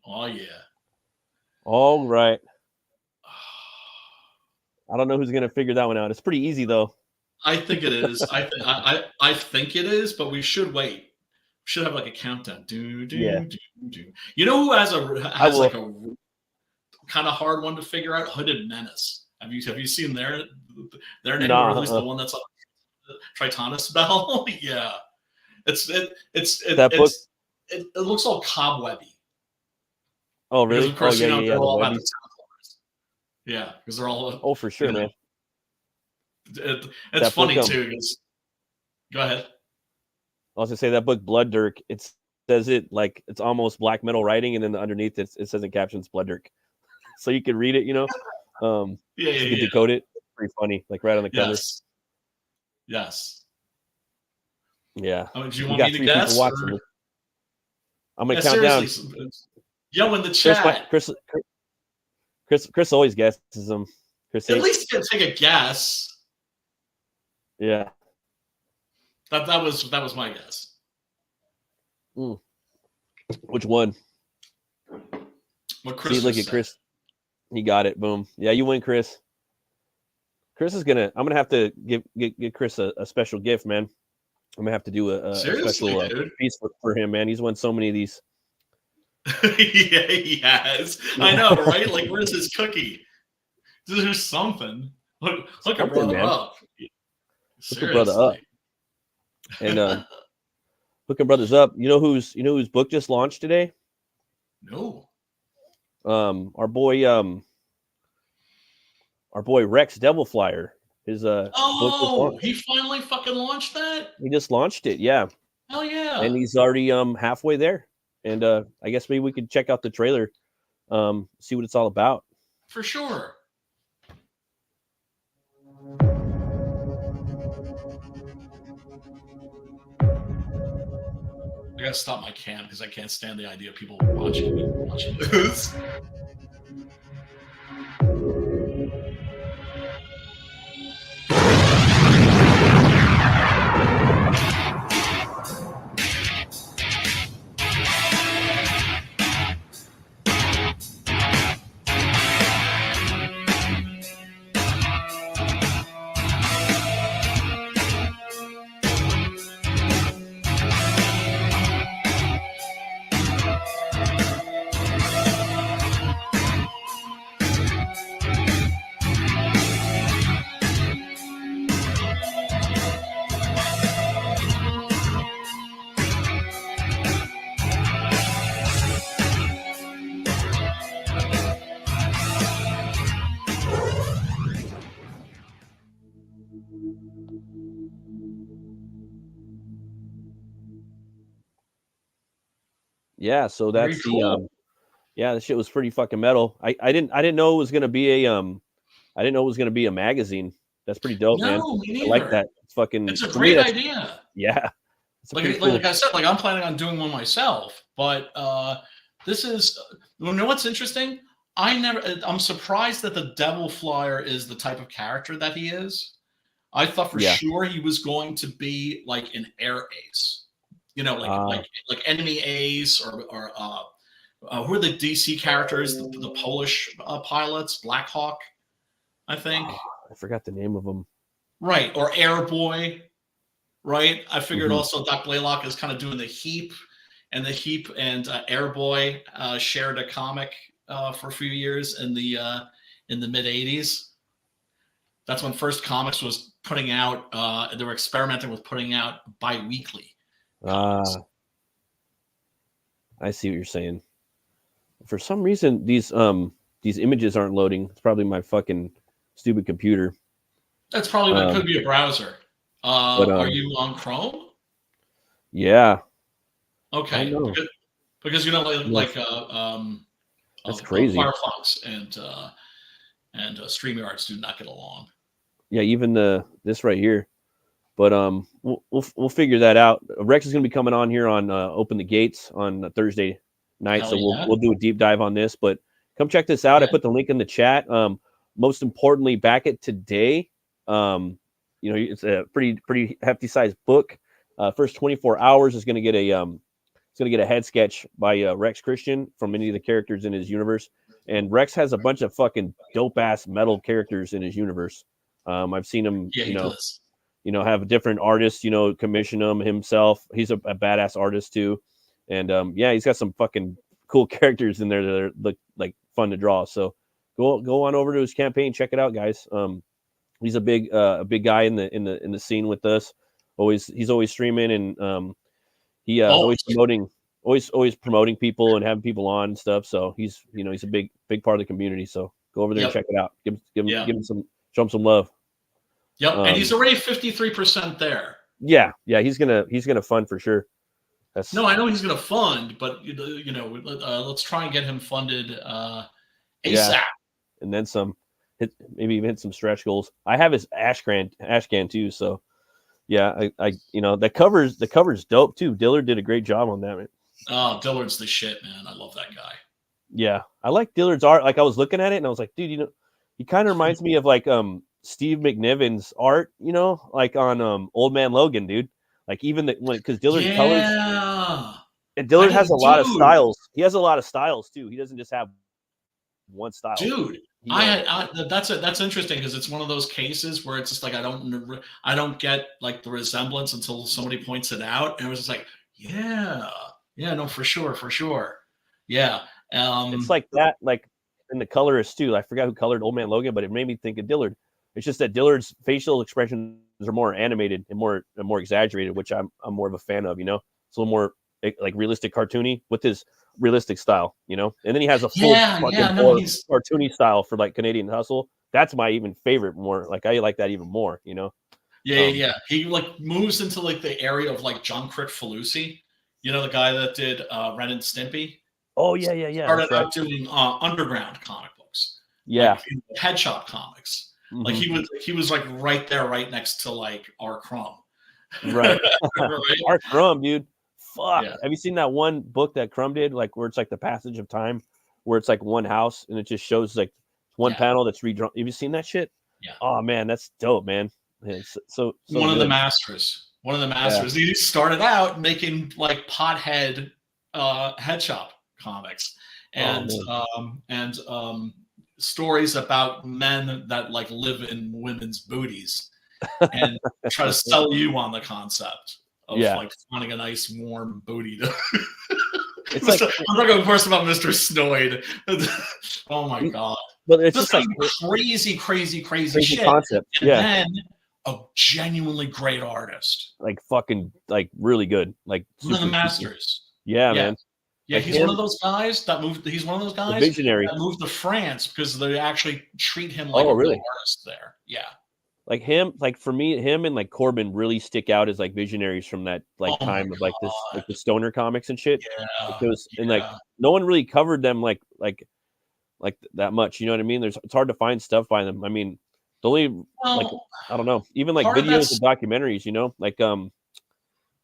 Oh yeah. All right. I don't know who's gonna figure that one out. It's pretty easy though. I think it is. I think it is, but we should wait. We should have like a countdown. Yeah. You know who has like a kind of hard one to figure out? Hooded Menace. Have you seen their name, or at least the one that's on Tritonus Bell? Yeah. It looks all cobwebby. Oh really? Because of course, yeah, they're all about the Templars. Yeah, because they're all. Oh, for sure, man. It's funny too. Because, go ahead. I was gonna say that book, Blood Dirk. It says it like it's almost black metal writing, and then underneath it says in captions Blood Dirk, so you can read it. You can decode it. Pretty funny, like right on the cover. Yes. Yeah. Do you want me to guess? I'm gonna count down. Yo, in the chat. Chris always guesses them. Chris at least you can take a guess. Yeah. That was my guess. Which one? What Chris? See, look at Chris. He got it. Boom. Yeah, you win, Chris. Chris is I'm gonna have to give Chris a special gift, man. I'm gonna have to do a special piece for him, man. He's won so many of these. Yeah, he has. I know, right? Like, where's his cookie? There's something. Look at brother up. Look at brother up. And hooking brothers up. You know whose book just launched today? No. Our boy Rex Devil Flyer. His book he finally fucking launched that? He just launched it, yeah. Hell yeah. And he's already halfway there. And I guess maybe we could check out the trailer, see what it's all about. For sure. I gotta stop my cam because I can't stand the idea of people watching this. Yeah, so that's cool. the shit was pretty fucking metal. I didn't know it was gonna be a magazine. That's pretty dope, man. I like that. It's a great idea. Yeah. Like I said, like I'm planning on doing one myself, but this is, you know what's interesting? I'm surprised that the Devil Flyer is the type of character that he is. I thought for sure he was going to be like an air ace. Like enemy ace or who are the DC characters? The Polish pilots, Black Hawk, I think. I forgot the name of them. Right, or Airboy. Right, I figured also Doc Blaylock is kind of doing the Heap, and Airboy shared a comic for a few years in the mid '80s. That's when First Comics was putting out. They were experimenting with putting out bi-weekly. I see what you're saying. For some reason, these images aren't loading. It's probably my fucking stupid computer. That's probably what could be a browser. Are you on Chrome? Yeah, I Okay, know. because you know, Yes, that's crazy. Firefox and StreamYards do not get along. Yeah, even this right here. But we'll figure that out. Rex is going to be coming on here on Open the Gates on Thursday night, Hell so we'll yeah. we'll do a deep dive on this. But come check this out. I Yeah. put the link in the chat. Most importantly, back at today, it's a pretty hefty sized book. First 24 hours is going to get a head sketch by Rex Christian from any of the characters in his universe. And Rex has a bunch of fucking dope ass metal characters in his universe. I've seen him, Yeah, he does. Have different artists, commission them himself. He's a badass artist too. And he's got some fucking cool characters in there that look like fun to draw. So go on over to his campaign, check it out, guys. He's a big guy in the scene with us. He's always streaming, and he always promoting people and having people on and stuff. So he's a big part of the community. So go over there and check it out. Give him show him some love. Yep, and he's already 53% there. Yeah, he's gonna fund for sure. No, I know he's gonna fund, but let's try and get him funded ASAP. Yeah. And then some. Maybe even hit some stretch goals. I have his Ashcan too. So yeah, I the cover's dope too. Dillard did a great job on that, man. Oh, Dillard's the shit, man. I love that guy. Yeah, I like Dillard's art. Like I was looking at it and I was like, dude, he kind of reminds me of like Steve McNiven's art, like on Old Man Logan, dude. Like even because Dillard colors. And Dillard has a lot of styles. He has a lot of styles too. He doesn't just have one style, dude. That's interesting because it's one of those cases where it's just like I don't get like the resemblance until somebody points it out, and it was just like, no, for sure, yeah. It's like that, like in the colorist too. I forgot who colored Old Man Logan, but it made me think of Dillard. It's just that Dillard's facial expressions are more animated and more exaggerated, which I'm more of a fan of. It's a little more like realistic, cartoony with his realistic style, and then he has a full cartoony style for like Canadian Hustle. That's my even favorite more. Like I like that even more, Yeah. He like moves into like the area of like John Kricfalusi, the guy that did Ren and Stimpy. Oh yeah. Started out doing underground comic books. Yeah, like, head shop comics. Mm-hmm. Like he was like right there, right next to like R. Crumb. Right. R. Crumb, dude. Fuck. Yeah. Have you seen that one book that Crumb did, like where it's like the passage of time, where it's like one house and it just shows like one panel that's redrawn? Have you seen that shit? Yeah. Oh man, that's dope, man. It's so one of the masters. Yeah. He started out making like pothead head shop comics and stories about men that like live in women's booties and try to sell you on the concept of like finding a nice warm booty to it's like, I'm talking of course about Mr. Snoid. Oh my god. But it's just like crazy shit. Concept. And then a genuinely great artist. Like fucking like really good. Like one of the masters. Yeah, man. Yeah, like he's one of those guys that moved. He's one of those guys visionary that moved to France because they actually treat him like a real artist there. Yeah. Like him, like for me, him and like Corbin really stick out as like visionaries from that like time of like this, like the stoner comics and shit. Yeah, because and like no one really covered them like that much. You know what I mean? It's hard to find stuff by them. I mean, the only like I don't know, even like videos and documentaries. Like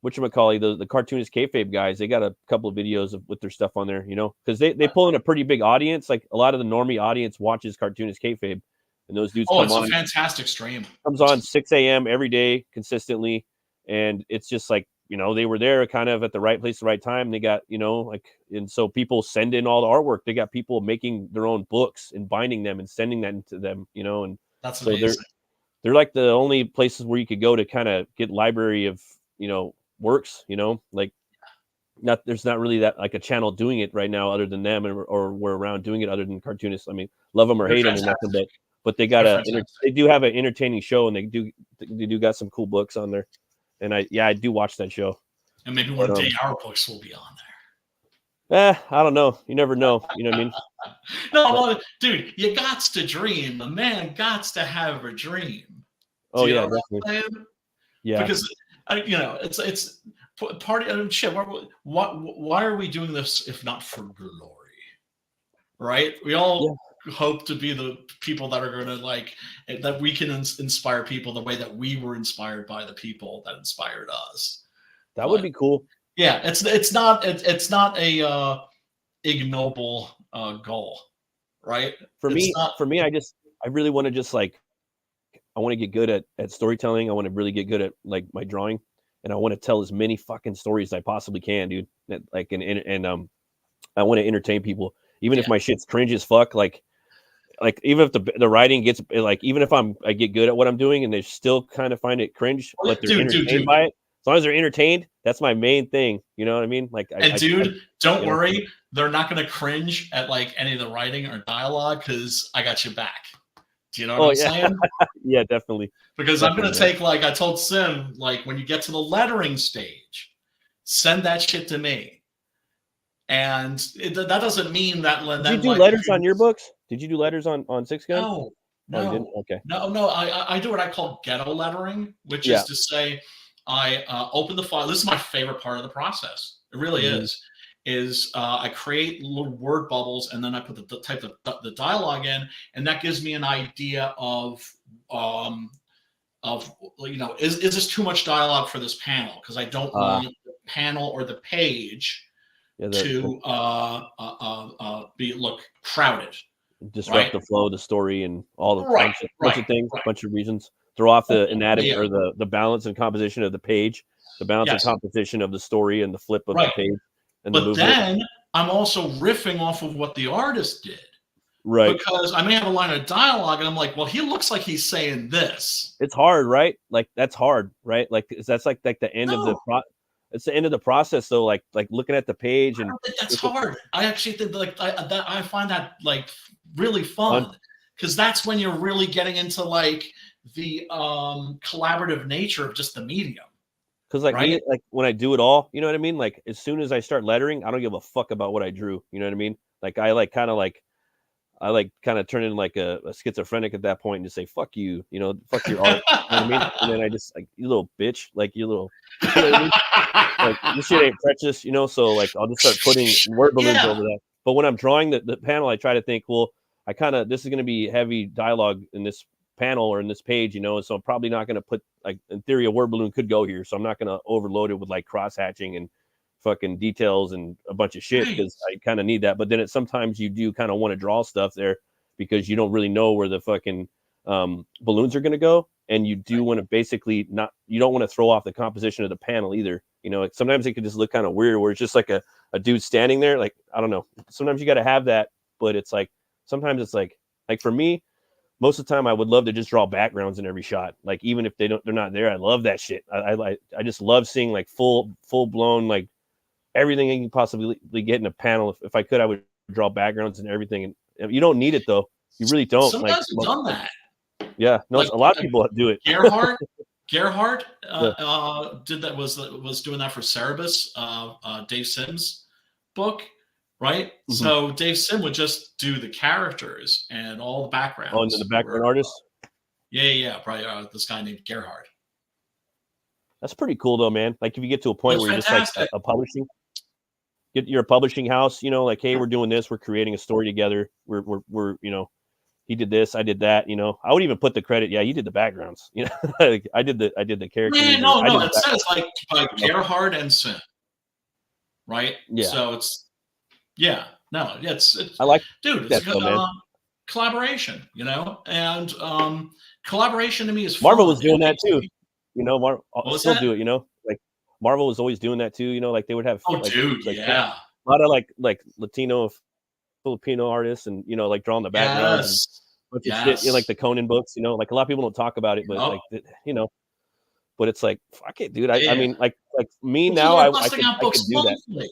whatchamacallit, the cartoonist kayfabe guys, they got a couple of videos with their stuff on there. Because they pull in a pretty big audience. Like a lot of the normie audience watches cartoonist kayfabe. And those dudes it's a fantastic stream. Comes on 6 a.m. every day consistently. And it's just like, they were there kind of at the right place at the right time. They got, and so people send in all the artwork. They got people making their own books and binding them and sending that to them, and that's amazing. So they're like the only places where you could go to kind of get library of, works, like there's not really that like a channel doing it right now other than them or we're around doing it other than cartoonists. I mean, love them or hate them or nothing, but they got they do have an entertaining show and they do got some cool books on there. And I do watch that show. And maybe one day our books will be on there. I don't know. You never know. You know what I mean? No, dude, you gots to dream. A man gots to have a dream. Oh yeah, definitely. Yeah. Because it's party shit. Why are we doing this if not for glory? Right? We all hope to be the people that are going to like that we can inspire people the way that we were inspired by the people that inspired us. That would be cool. Yeah, it's not a ignoble goal, right? For me, I really want to just like, I want to get good at storytelling. I want to really get good at like my drawing, and I want to tell as many fucking stories as I possibly can, dude. Like, and I want to entertain people, even if my shit's cringe as fuck. Like even if the writing gets like, even if I get good at what I'm doing and they still kind of find it cringe, but they're entertained by it. As long as they're entertained, that's my main thing. You know what I mean? Like, don't worry, they're not going to cringe at like any of the writing or dialogue because I got you back. Do you know what I'm saying? Yeah, definitely. Because I'm going to take, like I told Sim, like when you get to the lettering stage, send that shit to me. And that doesn't mean that. Did you do letters on your books? Did you do letters on Six Gun? No. Okay. No. I do what I call ghetto lettering, which is to say, I open the file. This is my favorite part of the process. It really is. I create little word bubbles and then I put the dialogue in, and that gives me an idea of is this too much dialogue for this panel? Because I don't want the panel or the page to look crowded. Disrupt the flow of the story and all the bunch of things, bunch of reasons. Throw off the anatomy or the balance and composition of the page, the balance and composition of the story and the flip of the page. And but then I'm also riffing off of what the artist did. Right. Because I may have a line of dialogue and I'm like, well, he looks like he's saying this. It's hard, right? Like that's hard, right? Like that's like the end of the it's the end of the process though, like looking at the page. And I don't think that's hard. I actually think I find that like really fun because that's when you're really getting into like the collaborative nature of just the medium. Because me, like when I do it all, you know what I mean? Like as soon as I start lettering, I don't give a fuck about what I drew. You know what I mean? Like I kind of turn in like a schizophrenic at that point and just say, fuck you, fuck your art. You know what I mean? And then I just like, you little bitch, like you little, you know what I mean? Like this shit ain't precious, so like I'll just start putting word balloons over that. But when I'm drawing the panel, I try to think, well, this is going to be heavy dialogue in this panel or in this page, so I'm probably not going to put, like, in theory a word balloon could go here, so I'm not going to overload it with like cross hatching and fucking details and a bunch of shit because I kind of need that. But then sometimes you do kind of want to draw stuff there because you don't really know where the fucking balloons are going to go, and you do want to basically you don't want to throw off the composition of the panel either. Sometimes it could just look kind of weird where it's just like a dude standing there. Like, I don't know, sometimes you got to have that, but it's like sometimes it's like for me, most of the time I would love to just draw backgrounds in every shot. Like even if they're not there, I love that shit. I just love seeing like full blown, like everything you can possibly get in a panel. If I could, I would draw backgrounds and everything. And you don't need it though. You really don't. Sometimes you've done that. Yeah, no, like, a lot of people do it. Gerhard did that. Was doing that for Cerebus, Dave Sims' book. Right. Mm-hmm. So Dave Sim would just do the characters and all the backgrounds. Oh, and the background artist? Yeah. Probably this guy named Gerhard. That's pretty cool though, man. Like if you get to a point where you're just like a publishing, you're a publishing house, like, hey, we're doing this, we're creating a story together. We're he did this, I did that, I would even put the credit. Yeah, you did the backgrounds, like I did the characters. Yeah, no, it says like by Gerhard and Sim. Right. Yeah. So it's. Yeah, no, it's I like, dude, it's collaboration, and collaboration to me is Marvel fun. Was doing that too, I'll still do it, like Marvel was always doing that too, like they would have a lot of like Latino, Filipino artists and like drawing the backgrounds and shit, like the Conan books, like a lot of people don't talk about it, but like but it's like fuck it, dude. I mean like me now I could do that.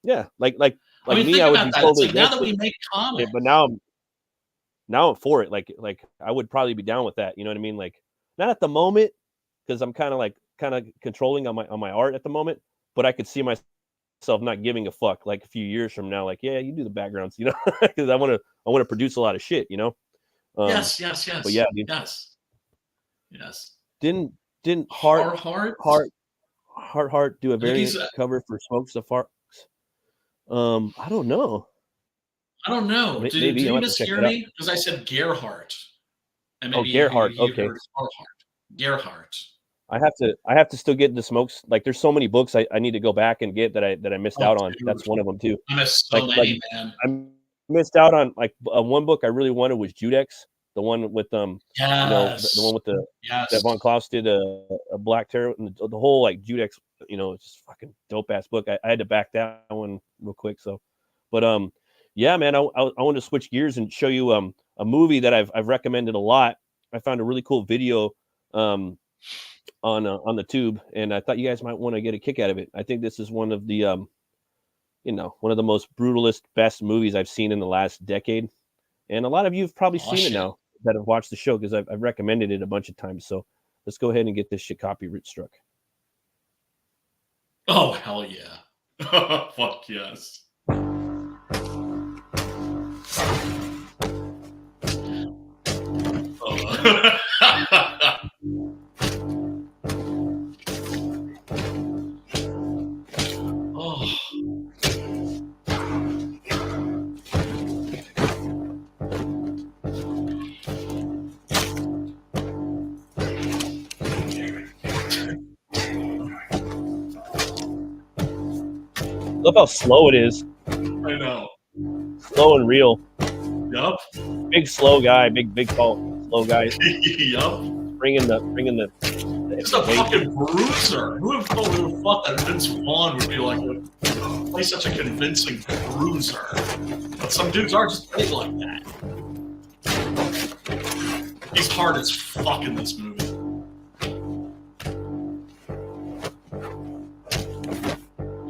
Yeah, like I mean, me, I would be totally like now that we make comics, but now I'm for it. Like I would probably be down with that. You know what I mean? Like not at the moment because I'm kind of controlling on my art at the moment. But I could see myself not giving a fuck like a few years from now. Like yeah, you do the backgrounds, because I want to produce a lot of shit. Yes. But yeah, dude, yes. Didn't Hart Heart do a I think variant he's. cover for Smokes the Fox? I don't know. I don't know. Did Maybe I'll you have to check mishear that out. me? Because I said Gerhardt, and Oh, maybe Gerhardt. he Okay. heard Carhartt. Gerhardt. I have to still get the Smokes. Like, there's so many books I need to go back and get that I missed Oh, out on. dude, That's one of them too. I missed so Like many, man. I missed out on like one book I really wanted was Judex, the one with you know, the Yes, one with the that yes. Von Klaus did a Black Terror, and the whole like Judex, you know, it's just fucking dope ass book. I had to back that one real quick. So, but yeah, man, I want to switch gears and show you a movie that I've recommended a lot. I found a really cool video on the tube, and I thought you guys might want to get a kick out of it. I think this is one of the you know, one of the most brutalist, best movies I've seen in the last decade. And a lot of you have probably seen it now that have watched the show because I've recommended it a bunch of times. So let's go ahead and get this shit copyright struck. Oh, hell yeah. Fuck yes. Oh. Love how slow it is. I know. Slow and real. Yup. Big slow guy, big tall slow guy. Yup. Bringing the He's a fucking bruiser. Who would have thought that Vince Vaughn would be like play such a convincing bruiser? But some dudes are just big like that. He's hard as fuck in this movie.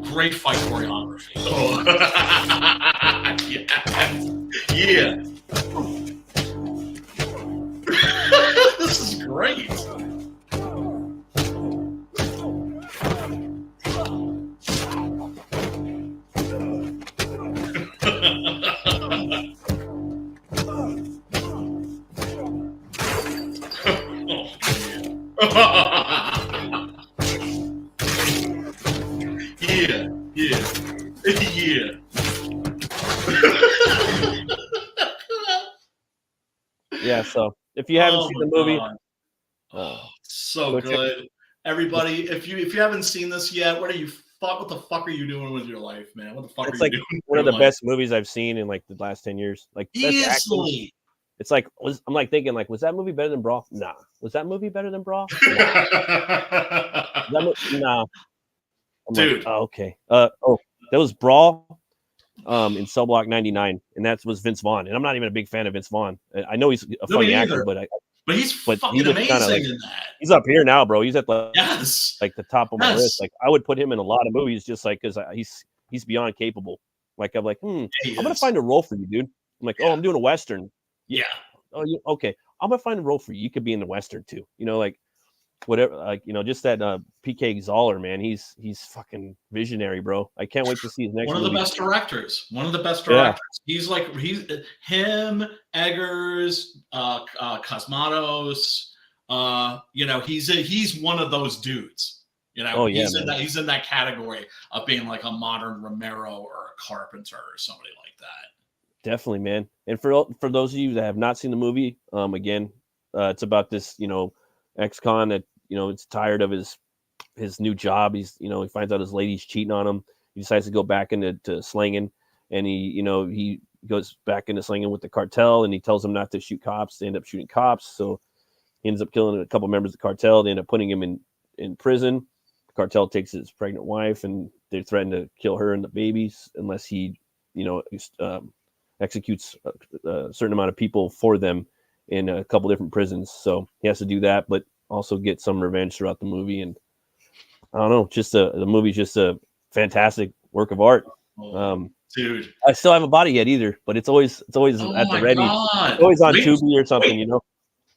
Great fight choreography. Oh. Yeah. This is great. Yeah, yeah, yeah. Yeah, so if you haven't seen the movie, so good. Everybody, if you haven't seen this yet, what the fuck are you doing with your life, man? What the fuck it's are like you doing? one of the best movies I've seen in like the last 10 years. Like best acting. Easily. It's like I'm like thinking like, was that movie better than Brawl? Nah. Was that movie better than Brawl? Nah. I'm Dude. like, oh, okay. That was Brawl in Cell Block 99, and that was Vince Vaughn. And I'm not even a big fan of Vince Vaughn. I know he's a funny actor, but he's fucking amazing in that. He's up here now, bro. He's at the like the top of my list. Like I would put him in a lot of movies just like because he's beyond capable. Like I'm like, I'm gonna find a role for you, dude. I'm like, oh, I'm doing a Western. Yeah. Oh, okay. I'm gonna find a role for you. You could be in the Western too. You know, like whatever. Like just that PK Zoller, man. He's fucking visionary, bro. I can't wait to see his next. One of the best directors. Yeah. He's him, Eggers, Cosmatos. He's one of those dudes. He's in that category of being like a modern Romero or a Carpenter or somebody like that. Definitely, man. And for those of you that have not seen the movie, again, it's about this, ex-con that, it's tired of his new job. He's, he finds out his lady's cheating on him. He decides to go back into slinging, and he goes back into slinging with the cartel, and he tells them not to shoot cops. They end up shooting cops. So he ends up killing a couple members of the cartel. They end up putting him in prison. The cartel takes his pregnant wife, and they threaten to kill her and the babies unless he, executes a certain amount of people for them in a couple different prisons. So he has to do that, but also get some revenge throughout the movie. And I don't know, the movie's just a fantastic work of art. Dude, I still haven't bought it yet either, but it's always at the ready. It's always on Tubi or something,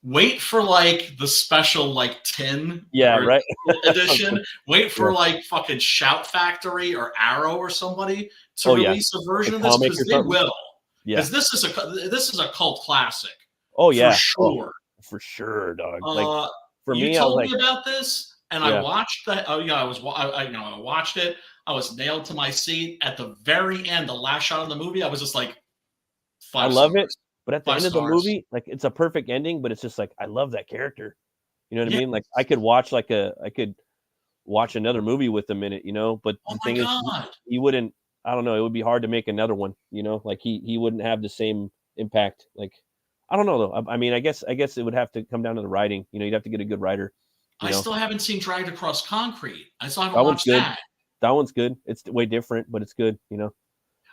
Wait for like the special like 10 right edition. Wait for like fucking Shout Factory or Arrow or somebody to release a version of this, because they will. Because this is a cult classic. Oh yeah, for sure. For sure, dog. You told me about this. And I Yeah. watched that. Oh yeah, I watched it. I was nailed to my seat at the very end. The last shot of the movie, I was just like, I five love it, stars, but at the five end of the stars. movie, like, it's a perfect ending, but it's just like, I love that character. You know what I Yeah. mean? Like, I could watch another movie with him in it, you know? But Oh the my thing is, god. he wouldn't. I don't know. It would be hard to make another one. You know, like he wouldn't have the same impact. Like, I don't know though. I mean, I guess it would have to come down to the writing. You know, you'd have to get a good writer. You I know, still haven't seen Dragged Across Concrete. I still haven't that one's watched good. that. That one's good. It's way different, but it's good. You know,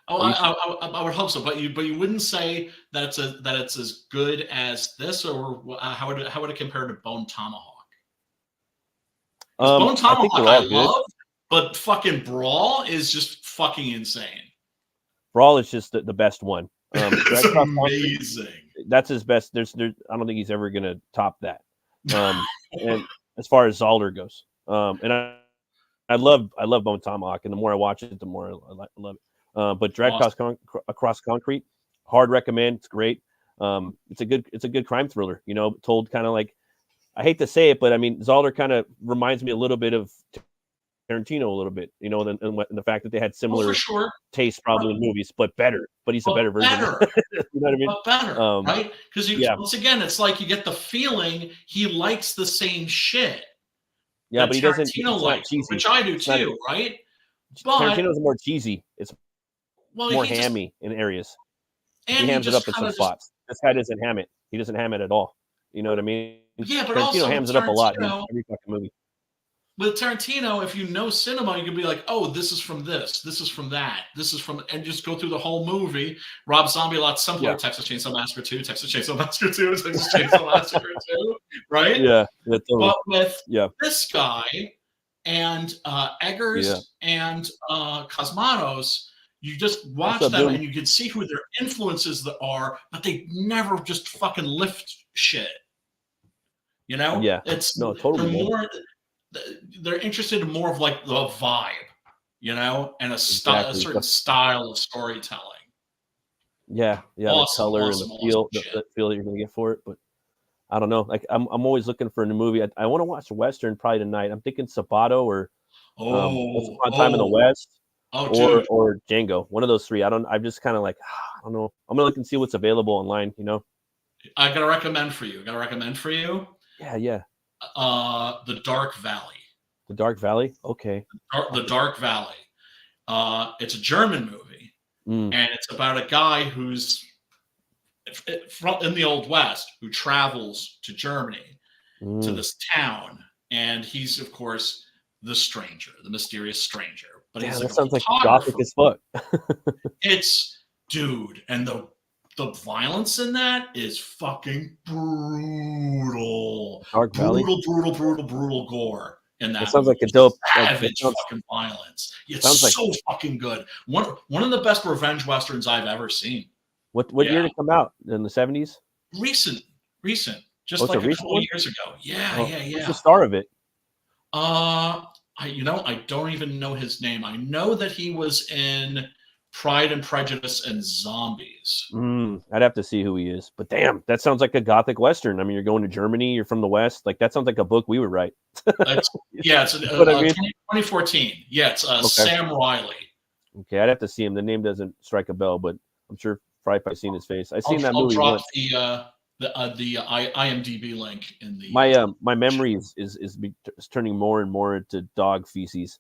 Oh, at least I would hope so, but you wouldn't say that it's as good as this, or how would it compare to Bone Tomahawk? Because Bone I think Tomahawk they're I all good. love, but fucking Brawl is just fucking insane. Brawl is just the best one. It's Drag Across Concrete, amazing. that's his best. There's I don't think he's ever gonna top that. And as far as Zalder goes, and I love Bone Tomahawk, and the more I watch it, the more I love it. But Drag Awesome. Across Concrete, hard recommend. It's great. It's a good crime thriller. You know, told kind of like, I hate to say it, but I mean, Zalder kind of reminds me a little bit of Tarantino a little bit. You know, and the fact that they had Oh, for similar sure. tastes probably in movies, but better. But he's a But better version. better. You know what I mean? But better, right? Because Yeah, once again, it's like you get the feeling he likes the same shit yeah, that but he doesn't. Tarantino It's not likes, cheesy. which I do It's not. too, right? But Tarantino's more cheesy. It's well, more he just hammy in areas. He and he hams it just up in kind some of just spots. This guy doesn't ham it. He doesn't ham it at all. You know what I mean? yeah. But Tarantino also with hams it up a lot, dude. Tarantino, Every fucking movie. if you know cinema, you can be like, oh, this is from this is from that, this is from, and just go through the whole movie. Rob Zombie, a lot simpler. Yeah, Texas Chainsaw Massacre 2, Texas Chainsaw Massacre 2, Texas Chainsaw Massacre 2, right? yeah, yeah, totally. But with Yeah, this guy and yeah. Eggers and Cosmatos, you just What's watch up, them dude? and you can see who their influences are, but they never just fucking lift shit. You know, Yeah, it's no, totally, they're man. more they're interested in more of like the vibe, you know, and a Exactly. certain style of storytelling. Yeah, yeah, the Awesome, color and awesome, awesome shit. the feel that you're gonna get for it. But I don't know. Like, I'm always looking for a new movie. I want to watch a western probably tonight. I'm thinking Sabato or Once Oh, Upon a Time in the oh, West oh, dude. or Django. One of those three. I'm just kind of like, I don't know. I'm gonna look and see what's available online. You know? I gotta recommend for you. Yeah, yeah. The Dark Valley. The Dark Valley. Okay. The Dark Valley. It's a German movie, Mm, and it's about a guy who's in the Old West who travels to Germany to mm. this town, and he's of course the stranger, the mysterious stranger. But Damn, he's like that a sounds like gothic photographer. as fuck. It's dude, and the violence in that is fucking brutal, Dark Valley. brutal gore in That that sounds movie. like a dope. That Savage sounds fucking violence. It's sounds like so fucking good. One of the best revenge westerns I've ever seen. what year Yeah, did it come out? In the 70s? recent, Oh, just it's a like a recent couple of one. years ago. Yeah, Oh, yeah, who's the yeah. star of it? I don't even know his name. I know that he was in Pride and Prejudice and Zombies. I'd have to see who he is. But damn, that sounds like a gothic western. I mean, you're going to Germany. You're from the West. Like, that sounds like a book we would write. It's yeah, it's You know what I mean? 2014. Yeah, it's Okay. Sam Riley. Okay, I'd have to see him. The name doesn't strike a bell, but I'm sure probably if I've seen his face. I've seen that I'll movie drop once. the IMDb link in the. My memory is turning more and more into dog feces.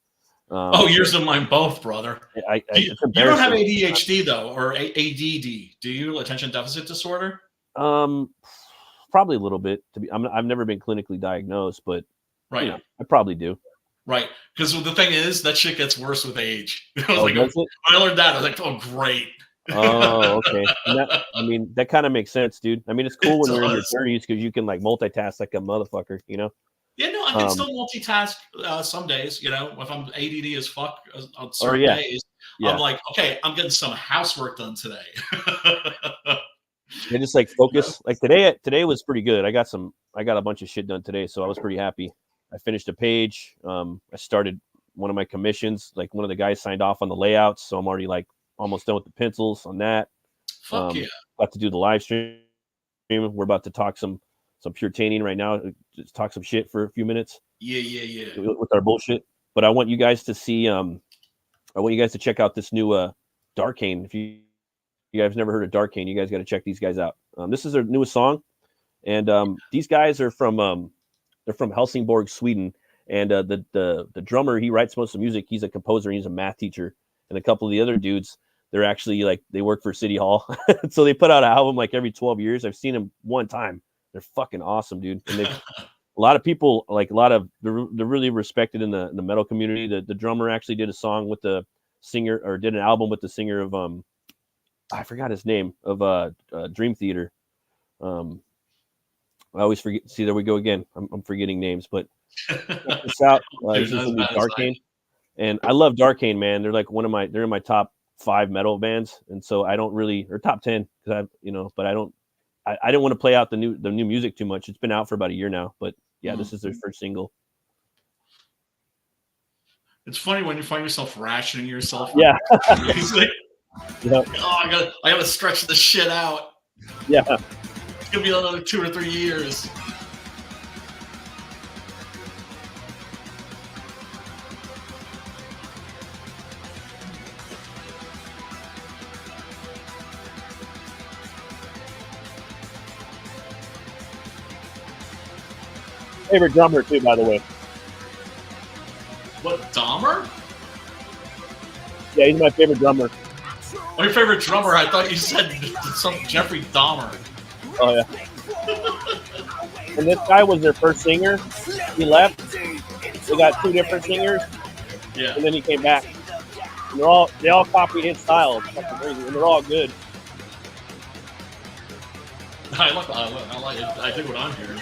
Oh, yours and mine both, brother. It's You don't have embarrassing. ADHD though, or ADD, do you? Attention deficit disorder. Probably a little bit. I've never been clinically diagnosed, but Right. you know, I probably do. Right. Because the thing is, that shit gets worse with age. I was Oh, like, does it? when I learned that, I was like, oh, great. Oh, okay. That kind of makes sense, dude. I mean, it's cool It when you're in your does. 30s because you can like multitask like a motherfucker, you know? Yeah, no, I can still multitask some days. You know, if I'm ADD as fuck on certain yeah. days, I'm Yeah. like, okay, I'm getting some housework done today. They just like focus. Like today was pretty good. I got a bunch of shit done today, so I was pretty happy. I finished a page. I started one of my commissions. Like one of the guys signed off on the layouts, so I'm already like almost done with the pencils on that. Fuck yeah. About to do the live stream. We're about to talk some pure tanning right now. Just talk some shit for a few minutes. Yeah. with our bullshit. But I want you guys to see. I want you guys to check out this new Darkane. If you guys never heard of Darkane, you guys got to check these guys out. This is their newest song, and these guys are from they're from Helsingborg, Sweden. And the drummer, he writes most of the music. He's a composer. He's a math teacher, and a couple of the other dudes, they're actually like they work for City Hall. So they put out an album like every 12 years. I've seen them one time. They're fucking awesome, dude. And they a lot of people, like a lot of they're really respected in the metal community. The drummer actually did a song with the singer, or did an album with the singer of I forgot his name, of Dream Theater. I always forget. See, there we go again. I'm forgetting names, but check this out. This is the new Darkane, and I love Darkane, man. They're like they're in my top 5 metal bands, and so I don't really, or top 10, because but I don't. I didn't want to play out the new music too much. It's been out for about a year now, but yeah, this is their first single. It's funny when you find yourself rationing yourself. Yeah. Like, oh, I gotta stretch this shit out. Yeah. It's gonna be another 2 or 3 years. Favorite drummer too, by the way. What, Dahmer? Yeah, he's my favorite drummer. My favorite drummer? I thought you said some Jeffrey Dahmer. Oh yeah. And this guy was their first singer. He left. They got 2 different singers. Yeah. And then he came back. And they all copied his style. It's fucking crazy. And they're all good. I like it. I dig what I'm hearing.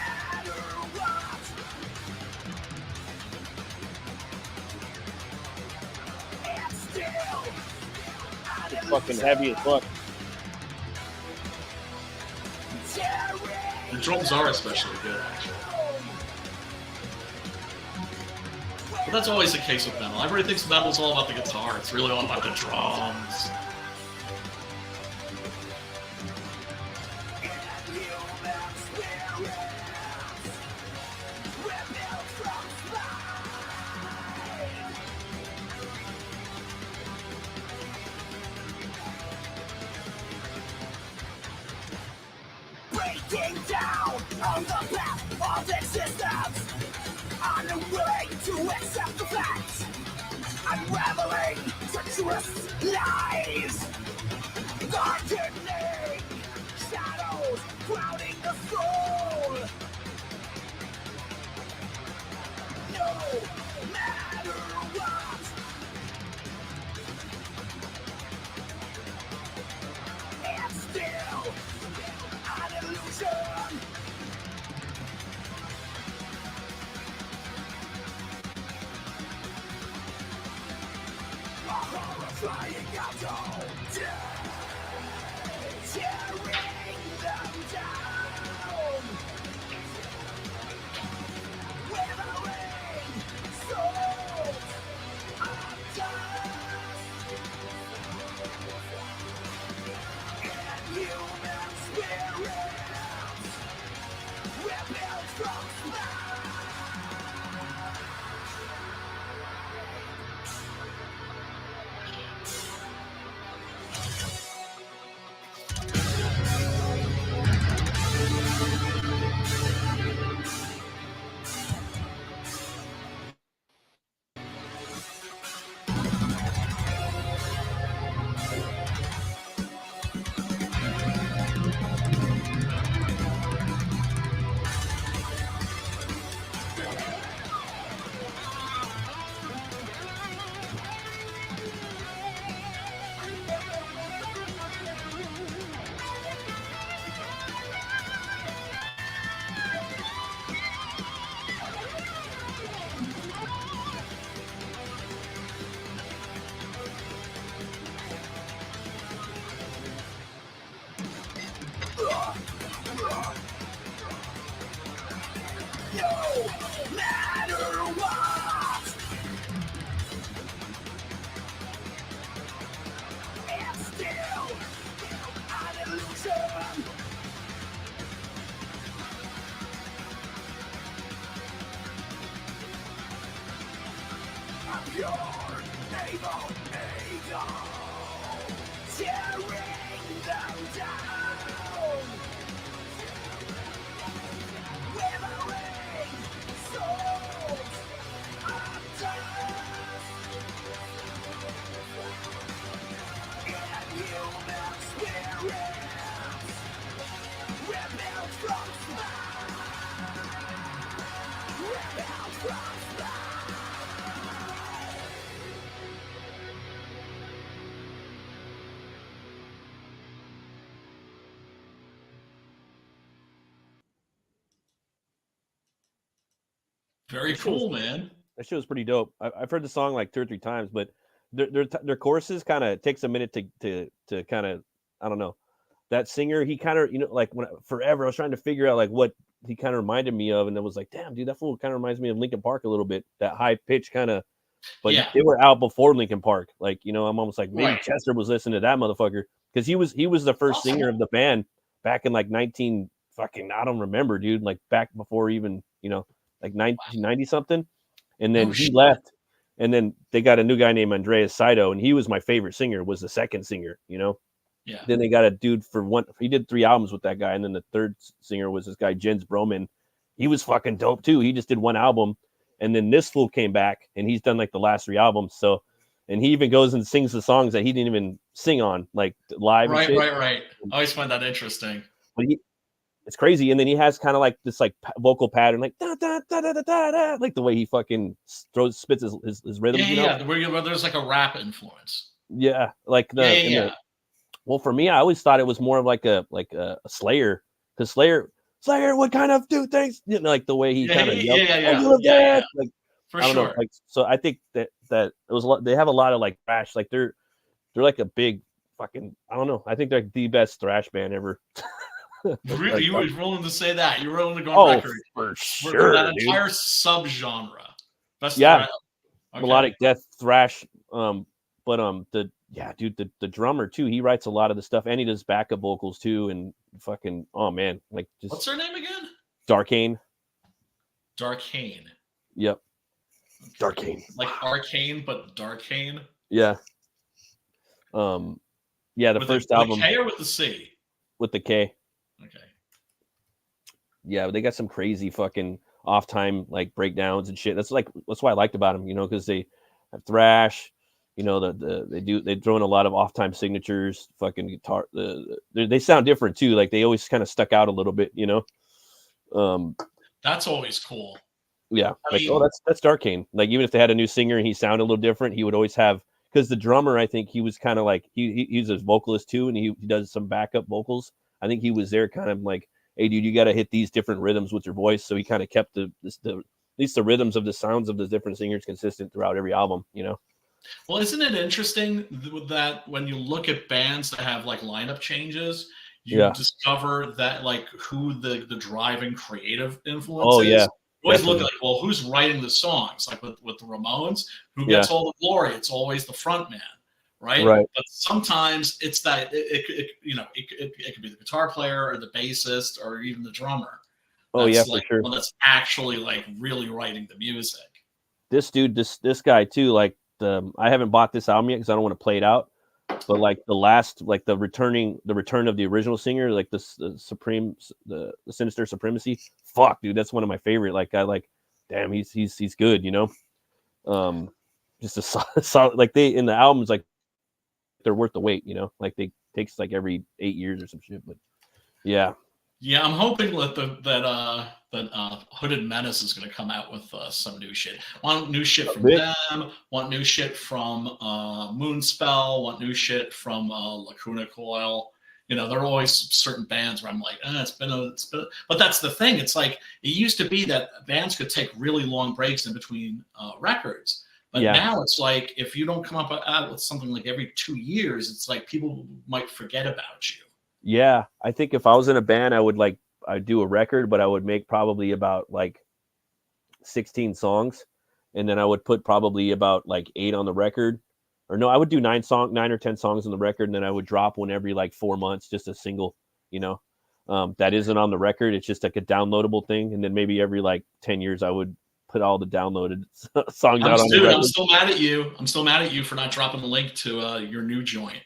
It's fucking heavy as fuck. The drums are especially good, actually. But that's always the case with metal. Everybody thinks metal's all about the guitar. It's really all about the drums. Breaking down on the path of existence, unwilling to accept the facts, unraveling treacherous lies, darkening shadows clouding the soul. No matter what, it's still an illusion. A horrifying outcome, tearing them down, withering souls of dust, inhuman spirits, rebuilt from smoke. evil ego, tearing them down. Withering souls of dust, inhuman spirits, rebelled from space, rebelled from space. Very That shit was- cool, man. That shit was pretty dope. I've heard the song like 2 or 3 times, but their choruses kind of takes a minute to kind of, I don't know. That singer, he kind of, like forever I was trying to figure out like what he kind of reminded me of, and it was like, damn, dude, that fool kind of reminds me of Linkin Park a little bit. That high pitch kind of, but Yeah. they were out before Linkin Park. Like, I'm almost like maybe Right. Chester was listening to that motherfucker because he was the first Awesome. singer of the band back in like 19 fucking, I don't remember, dude, like back before even like 1990 something, and then Oh, he shit. left, and then they got a new guy named Andreas Saito, and he was my favorite singer. Was the second singer, Yeah. Then they got a dude for one. He did 3 albums with that guy, and then the third singer was this guy Jens Broman. He was fucking dope too. He just did 1 album, and then this fool came back, and he's done like the last 3 albums. So, and he even goes and sings the songs that he didn't even sing on, like live. Right, and shit. right. I always find that interesting. But it's crazy, and then he has kind of like this like vocal pattern, like da da da da da da, da, like the way he fucking spits his rhythms. Yeah. Where there's like a rap influence. Yeah, like Yeah. well, for me, I always thought it was more of like a Slayer, because Slayer would kind of do things, like the way he kind of yelled, Yeah. "Oh, you look dead!" Like For I don't sure. know, like so. I think that it was a lot. They have a lot of like thrash, like they're like a big fucking. I don't know. I think they're the best thrash band ever. Really, Like, you were willing to say that? You're willing to go oh, on record for for sure, that dude. entire subgenre? Best Yeah. thrash. Okay. Melodic death thrash. But the drummer too, he writes a lot of the stuff, and he does backup vocals too, and fucking, oh man, like just What's her name again? Darkane. Darkane. Yep. Darkane. Like Arcane, but Darkane. Yeah. Yeah, the With first with album a K or with the C? with the K. Okay. Yeah, they got some crazy fucking off time like breakdowns and shit. That's why I liked about them, because they have thrash, they throw in a lot of off time signatures, fucking guitar. They sound different too. Like they always kind of stuck out a little bit, That's always cool. Yeah, I like, mean- oh, that's Darkane. Like even if they had a new singer and he sounded a little different, he would always have, because the drummer, I think he was kind of like he's a vocalist too, and he does some backup vocals. I think he was there kind of like, hey dude, you got to hit these different rhythms with your voice. So he kind of kept at least the rhythms of the sounds of the different singers consistent throughout every album. Well, isn't it interesting that when you look at bands that have like lineup changes, you Yeah. discover that like who the driving creative influence Oh is? yeah, You always look definitely. like, well, who's writing the songs? Like with the Ramones, who Yeah. gets all the glory? It's always the front man, right? Right. But sometimes it's that it could be the guitar player or the bassist or even the drummer. Oh yeah, That's for like sure. one that's actually like really writing the music. This dude, this guy too. Like I haven't bought this album yet because I don't want to play it out. But like the return of the original singer, like the Sinister Supremacy. Fuck, dude, that's one of my favorite. Like I like, damn, he's good, Just a solid, like they in the albums, like they're worth the wait, Like they takes like every 8 years or some shit. But yeah, Yeah, I'm hoping that Hooded Menace is going to come out with some new shit. Want new shit from Big. them. Want new shit from Moonspell. Want new shit from Lacuna Coil. There are always certain bands where I'm like, it's been. But that's the thing. It's like it used to be that bands could take really long breaks in between records. But Yeah. now it's like if you don't come out with something like every 2 years, it's like people might forget about you. yeah. I think if I was in a band, I'd do a record, but I would make probably about like 16 songs, and then I would put probably about like 8 on the record. Or no, I would do 9 or 10 songs on the record, and then I would drop one every like 4 months, just a single, that isn't on the record. It's just like a downloadable thing. And then maybe every like 10 years, I would put all the downloaded songs out on Dude, the I'm record. still mad at you. I'm still mad at you for not dropping the link to your new joint.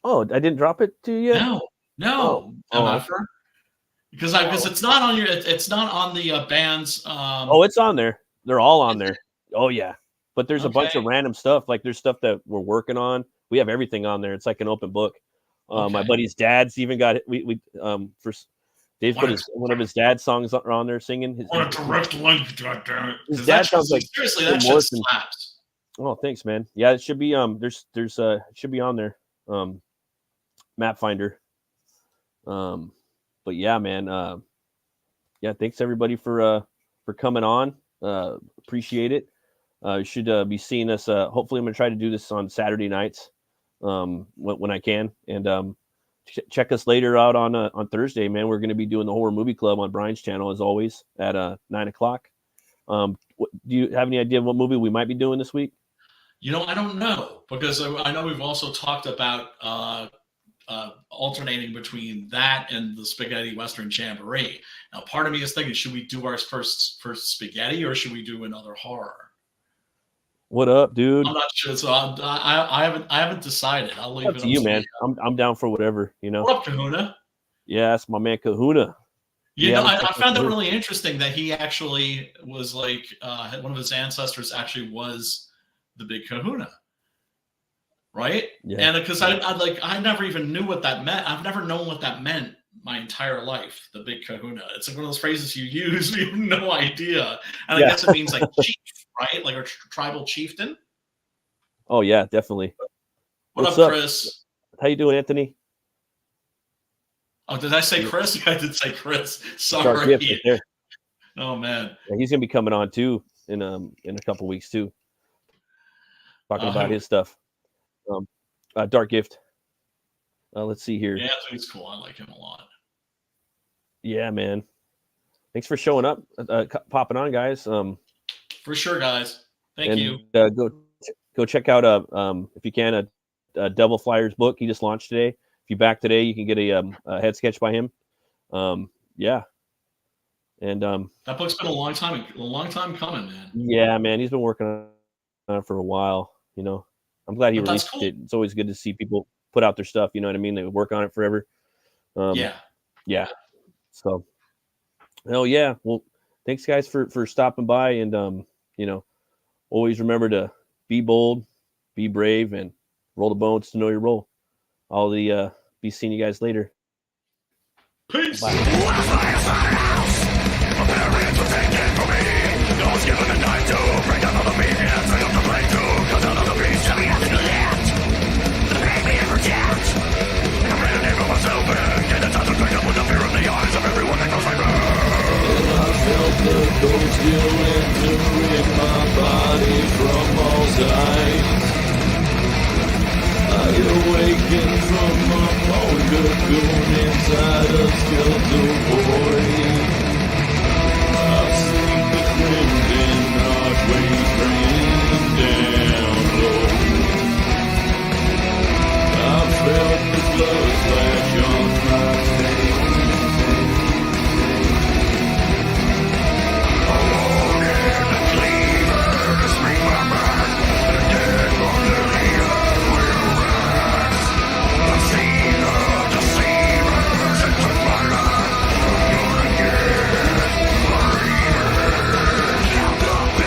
Oh, I didn't drop it to you. No, Oh, MFer. Because it's not on it's not on the band's. Oh, it's on there. They're all on there. Oh yeah, but there's a bunch of Okay. random stuff. Like there's stuff that we're working on. We have everything on there. It's like an open book. My Okay. buddy's dad's even got it. We for Dave's put one of his dad's songs on there singing. His direct link, goddammit. His dad sounds like seriously, Jim that shit Morrison. slaps. Oh, thanks, man. Yeah, it should be there's it should be on there. Map Finder. But yeah, man. Yeah, thanks everybody for coming on. Appreciate it. You should be seeing us. Hopefully, I'm gonna try to do this on Saturday nights when I can. And check us later out on Thursday, man. We're gonna be doing the Horror Movie Club on Brian's channel as always at 9:00. Do you have any idea what movie we might be doing this week? I don't know, because I know we've also talked about alternating between that and the Spaghetti Western Jamboree. Now, part of me is thinking, should we do our first spaghetti, or should we do another horror? What up, dude? I'm not sure, so I haven't decided. I'll leave Up it to you, to man. I'm down for whatever, What up, Kahuna? Yeah, that's my man Kahuna. I found that really interesting that he actually was like one of his ancestors actually was the Big Kahuna, right? Yeah. And because I never even knew what that meant. I've never known what that meant my entire life. The Big Kahuna. It's like one of those phrases you use. You have no idea, and I guess it means like chief, right? Like a tribal chieftain. Oh yeah, definitely. What's up, Chris? How you doing, Anthony? Oh, did I say Chris? I did say Chris. Dark Gift Sorry. right there. Oh man. Yeah, he's gonna be coming on too in a couple weeks too, talking about his stuff. Dark Gift. Let's see here. Yeah, he's cool. I like him a lot. Yeah, man. Thanks for showing up, popping on, guys. For sure, guys. Thank you. Go check out if you can a Devil Flyers book he just launched today. If you back today, you can get a head sketch by him. Yeah. And that book's been a long time coming, man. Yeah, man, he's been working on it for a while. I'm glad he released it. It's always good to see people put out their stuff. You know what I mean? They work on it forever. Yeah. So, hell yeah. Well, thanks guys for stopping by, and always remember to be bold, be brave, and roll the bones to know your role. I'll be seeing you guys later. Peace. Bye.